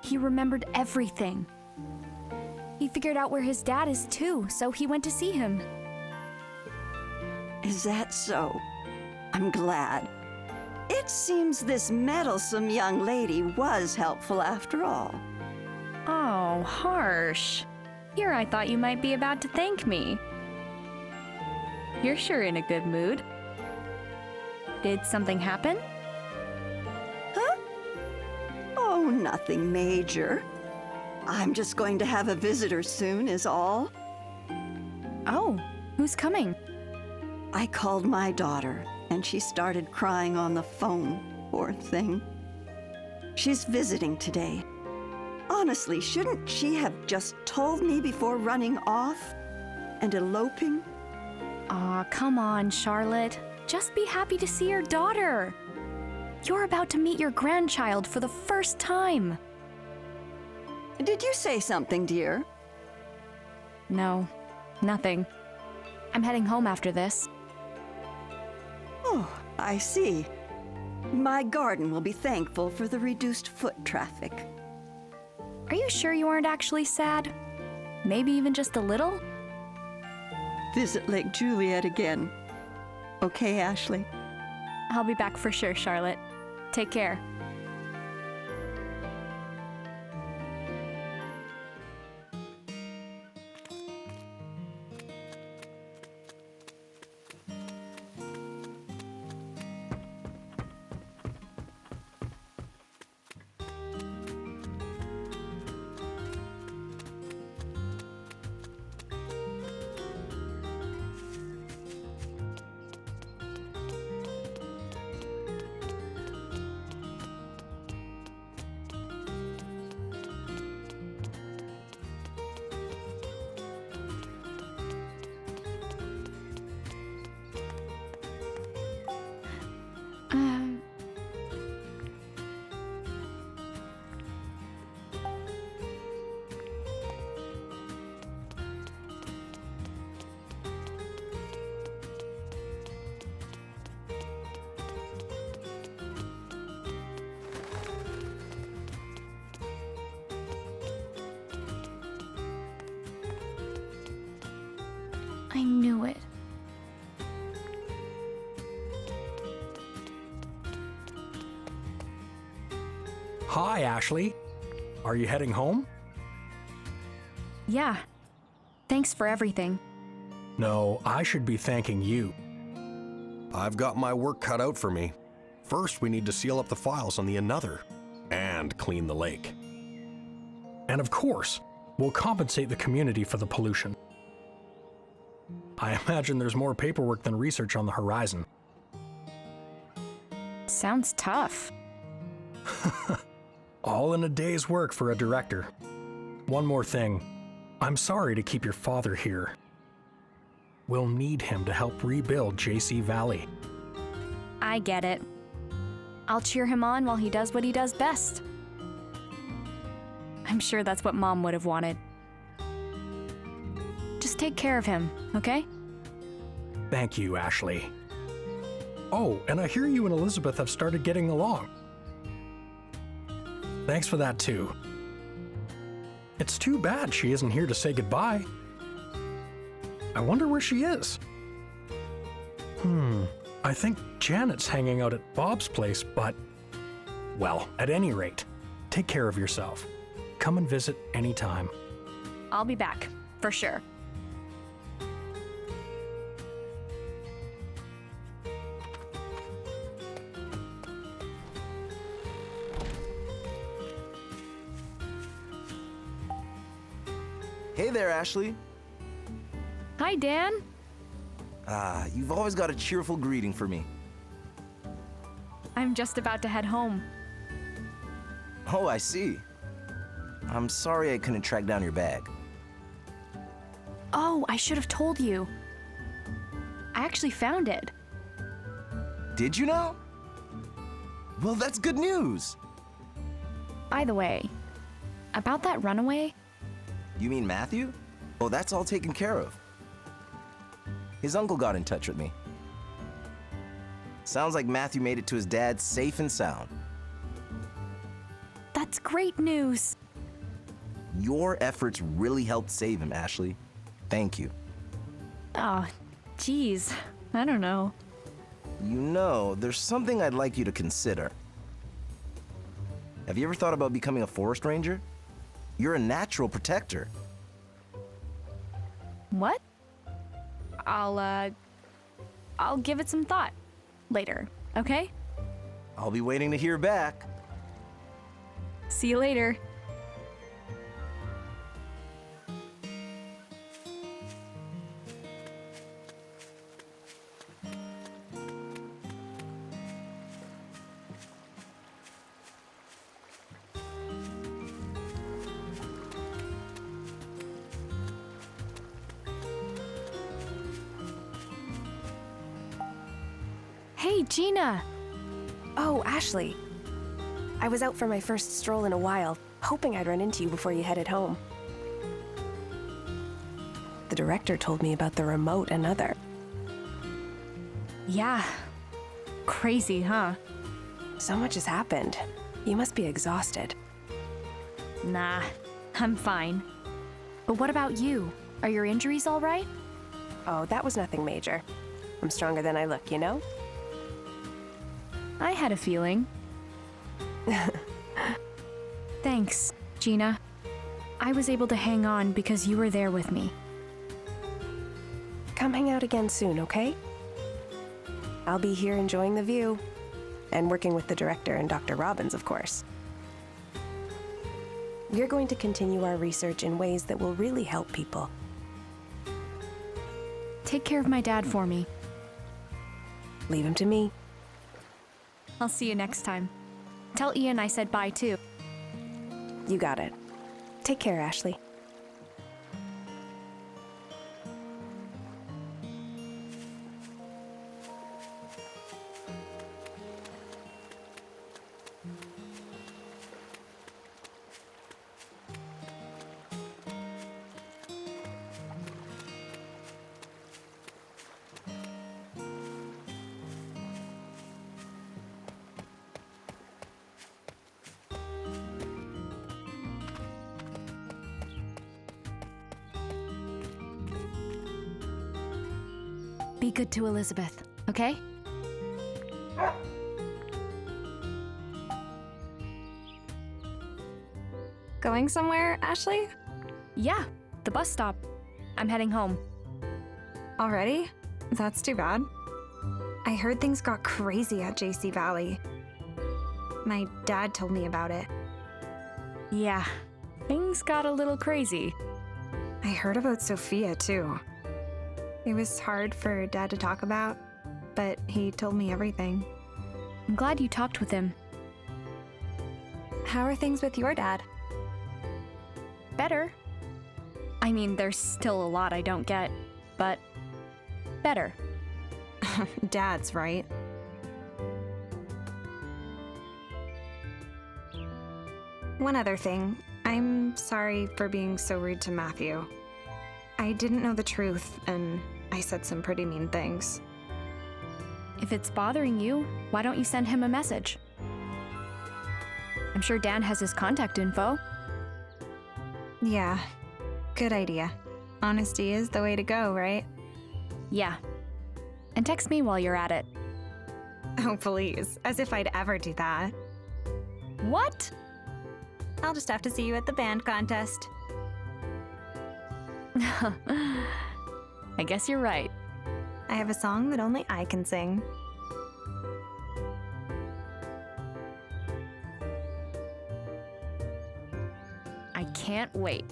He remembered everything. He figured out where his dad is too, so he went to see him. Is that so? I'm glad. It seems this meddlesome young lady was helpful after all. Oh, harsh. Here I thought you might be about to thank me. You're sure in a good mood. Did something happen? Huh? Oh, nothing major. I'm just going to have a visitor soon, is all. Oh, who's coming? I called my daughter, and she started crying on the phone, poor thing. She's visiting today. Honestly, shouldn't she have just told me before running off and eloping? Aw, come on, Charlotte. Just be happy to see your daughter. You're about to meet your grandchild for the first time. Did you say something, dear? No, nothing. I'm heading home after this. Oh, I see. My garden will be thankful for the reduced foot traffic. Are you sure you aren't actually sad? Maybe even just a little? Visit Lake Juliet again. Okay, Ashley? I'll be back for sure, Charlotte. Take care. I knew it. Hi, Ashley. Are you heading home? Yeah. Thanks for everything. No, I should be thanking you. I've got my work cut out for me. First, we need to seal up the files on the Another and clean the lake. And of course, we'll compensate the community for the pollution. I imagine there's more paperwork than research on the horizon. Sounds tough. All in a day's work for a director. One more thing. I'm sorry to keep your father here. We'll need him to help rebuild JC Valley. I get it. I'll cheer him on while he does what he does best. I'm sure that's what Mom would have wanted. Just take care of him, okay? Thank you, Ashley. Oh, and I hear you and Elizabeth have started getting along. Thanks for that, too. It's too bad she isn't here to say goodbye. I wonder where she is. I think Janet's hanging out at Bob's place, but... Well, at any rate, take care of yourself. Come and visit anytime. I'll be back, for sure. Hey there, Ashley. Hi, Dan. You've always got a cheerful greeting for me. I'm just about to head home. Oh, I see. I'm sorry I couldn't track down your bag. Oh, I should have told you. I actually found it. Did you now? Well, that's good news. By the way, about that runaway, You mean Matthew? Oh, that's all taken care of. His uncle got in touch with me. Sounds like Matthew made it to his dad safe and sound. that's great news. Your efforts really helped save him, Ashley. Thank you. Oh, geez. I don't know. You know, there's something I'd like you to consider. Have you ever thought about becoming a forest ranger? You're a natural protector. What? I'll give it some thought. Later. okay? I'll be waiting to hear back. See you later. Hey, Gina! Oh, Ashley. I was out for my first stroll in a while, hoping I'd run into you before you headed home. The director told me about the remote another. Yeah. Crazy, huh? So much has happened. You must be exhausted. Nah, I'm fine. But what about you? Are your injuries all right? Oh, that was nothing major. I'm stronger than I look, you know? I had a feeling. Thanks, Gina. I was able to hang on because you were there with me. Come hang out again soon, okay? I'll be here enjoying the view. And working with the director and Dr. Robbins, of course. We're going to continue our research in ways that will really help people. Take care of my dad for me. Leave him to me. I'll see you next time. Tell Ian I said bye too. You got it. Take care, Ashley. Be good to Elizabeth, okay? Going somewhere, Ashley? Yeah, the bus stop. I'm heading home. Already? That's too bad. I heard things got crazy at JC Valley. My dad told me about it. Yeah, things got a little crazy. I heard about Sophia, too. It was hard for Dad to talk about, but he told me everything. I'm glad you talked with him. How are things with your dad? Better. I mean, there's still a lot I don't get, but better. Dad's right. One other thing. I'm sorry for being so rude to Matthew. I didn't know the truth, and I said some pretty mean things. If it's bothering you, why don't you send him a message? I'm sure Dan has his contact info. Yeah, good idea. Honesty is the way to go, right? Yeah. And text me while you're at it. Oh, please. As if I'd ever do that. What? I'll just have to see you at the band contest. I guess you're right. I have a song that only I can sing. I can't wait.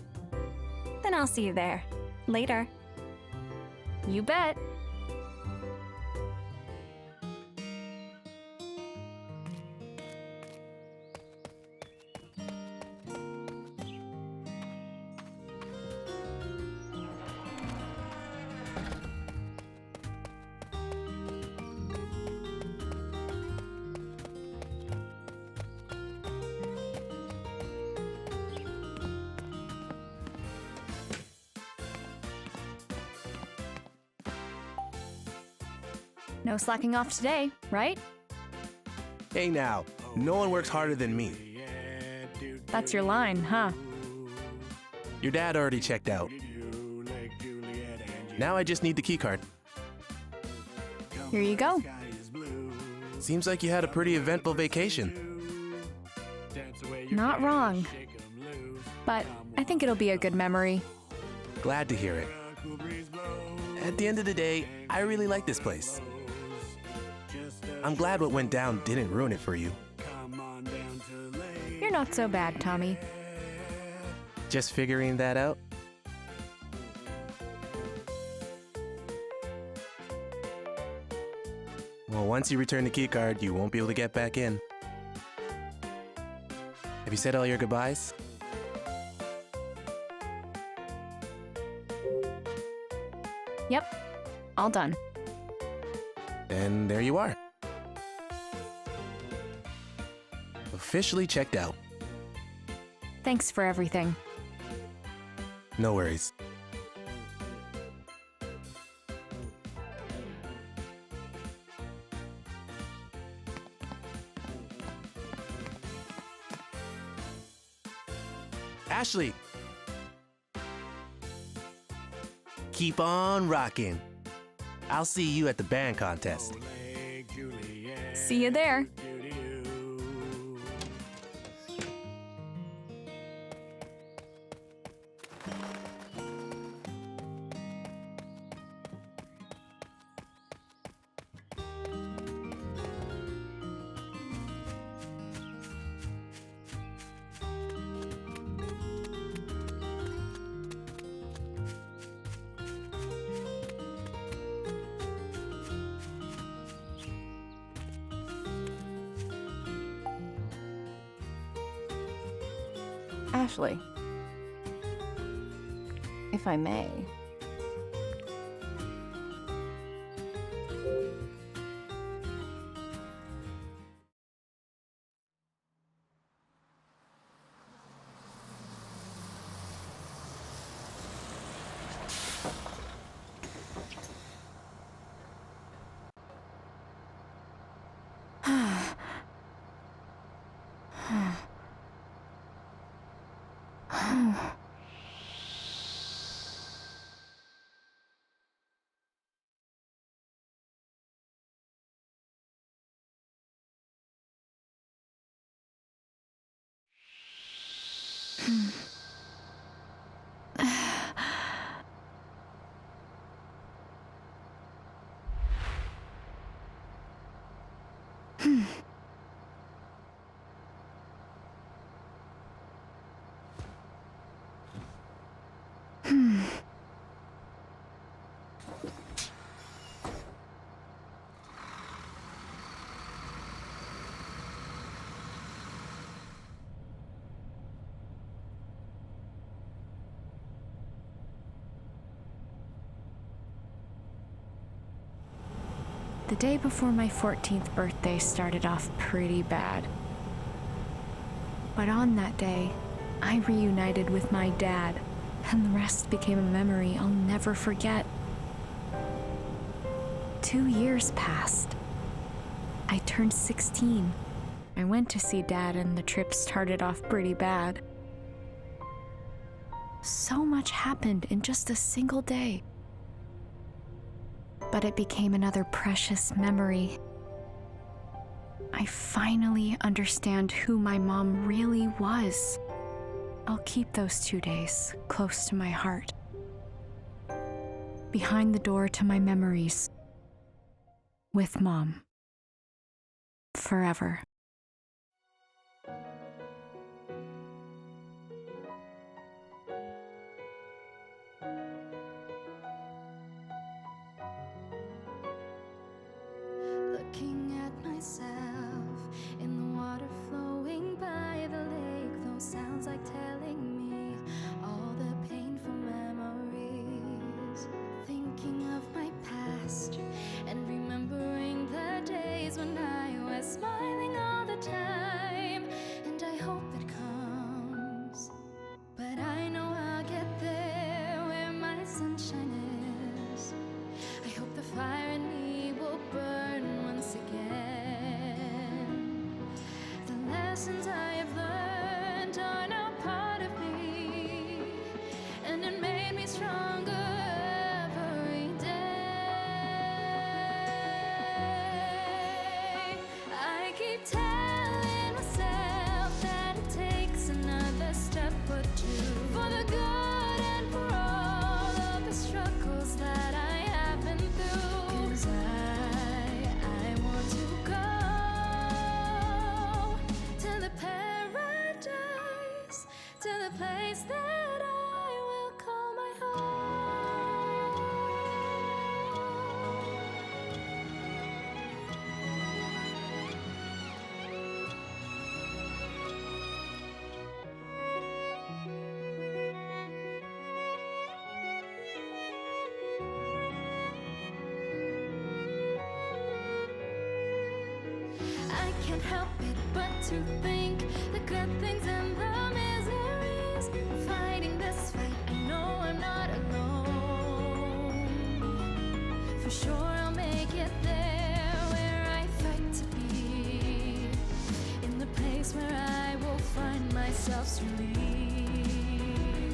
Then I'll see you there. Later. You bet. No slacking off today, right? Hey now, no one works harder than me. That's your line, huh? Your dad already checked out. Now I just need the keycard. Here you go. Seems like you had a pretty eventful vacation. Not wrong. But I think it'll be a good memory. Glad to hear it. At the end of the day, I really like this place. I'm glad what went down didn't ruin it for you. You're not so bad, Tommy. Just figuring that out? Well, once you return the keycard, you won't be able to get back in. Have you said all your goodbyes? Yep, all done. And there you are. Officially checked out. Thanks for everything. No worries. Ashley! Keep on rocking. I'll see you at the band contest. See you there. Ashley, if I may. The day before my 14th birthday started off pretty bad. But on that day, I reunited with my dad, and the rest became a memory I'll never forget. 2 years passed. I turned 16. I went to see Dad, and the trip started off pretty bad. So much happened in just a single day. But it became another precious memory. I finally understand who my mom really was. I'll keep those 2 days close to my heart. Behind the door to my memories. With Mom. Forever. Looking at myself in the water flowing by the lake, those sounds like telling me all the painful memories. Thinking of my past and remembering the days when I was smiling all the time, and I hope it comes, but I know I'll get there where my sunshine is. I hope the fire in me will burn once again. The lessons I have learned are now part of me, and it made me stronger every day. I keep telling myself that it takes another step or two for the good and for all of the struggles that I have been through. 'Cause I want to go place that I will call my home. I can't help it but to think the good things and the miseries. Fighting this fight, I know I'm not alone. For sure I'll make it there where I fight to be, in the place where I will find myself's relief.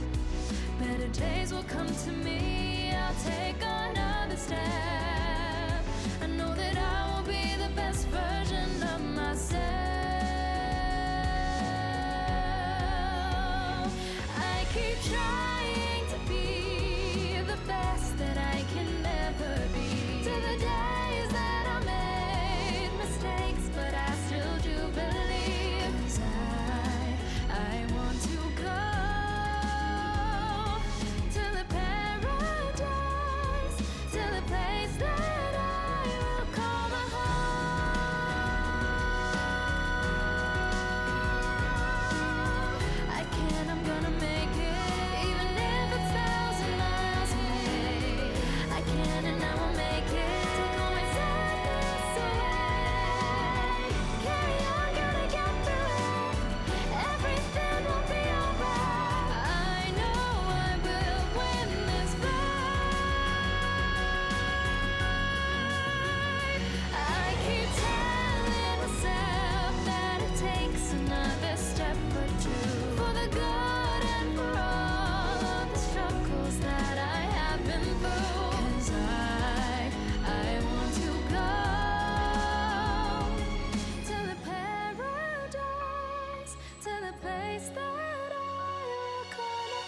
Better days will come to me, I'll take another step. I know that I will be the best version of myself. I keep trying to be the best that I can never be. To the days that I made mistakes, but I still do believe. 'Cause I want to go to the paradise, to the place that I will call my home. I can, I'm gonna make it, even if it's 1,000 miles away. I can and I will make it. Take all my sadness away. Carry on, gonna get through it. Everything will be alright. I know I will win this fight. I keep telling myself that it takes another step or two, for the good and for all of the struggles that I have been through. 'Cause I want to go to the paradise, to the place that I will call my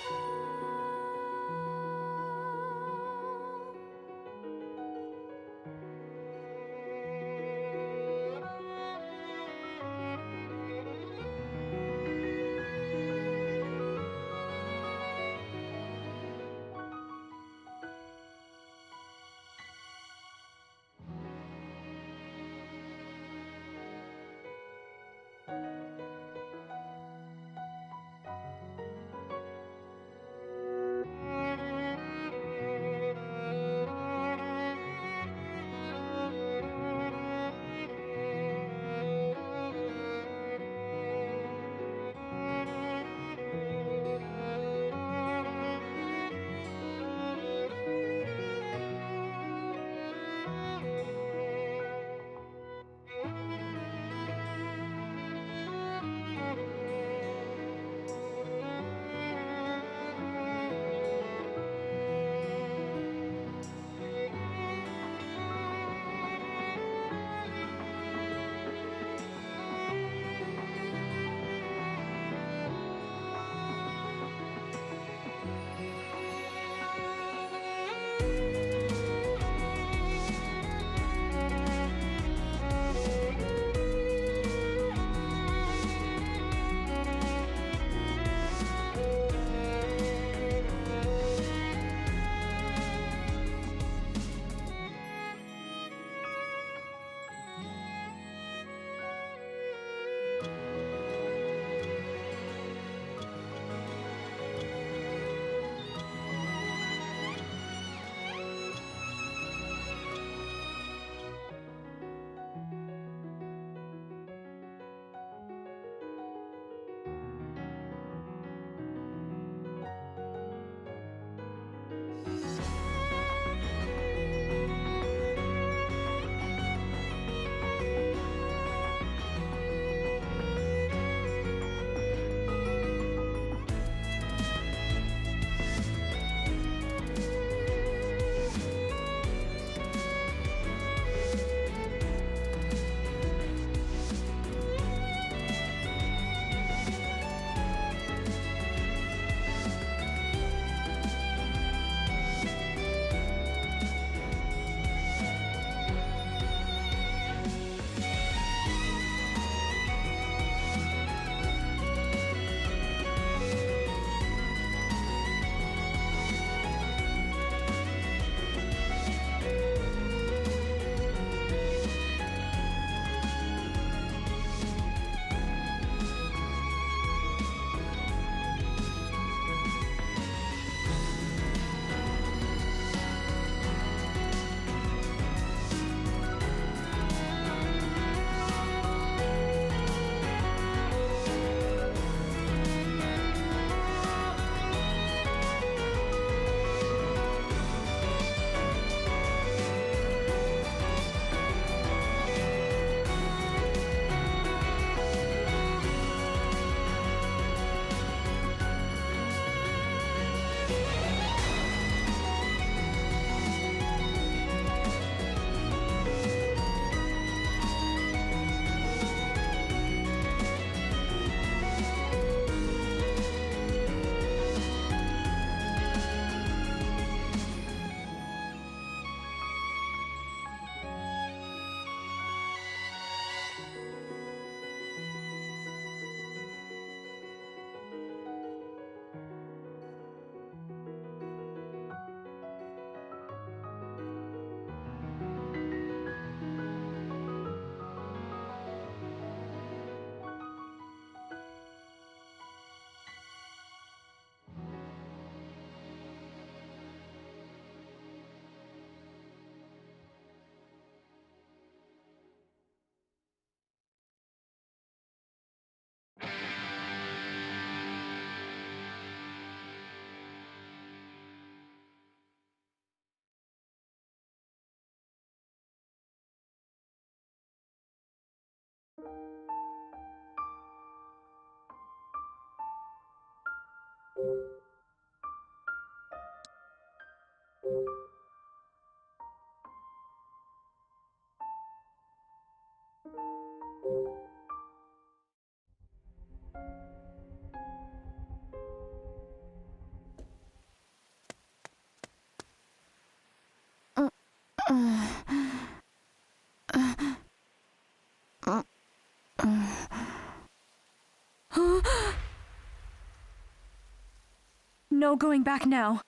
No going back now.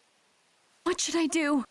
What should I do?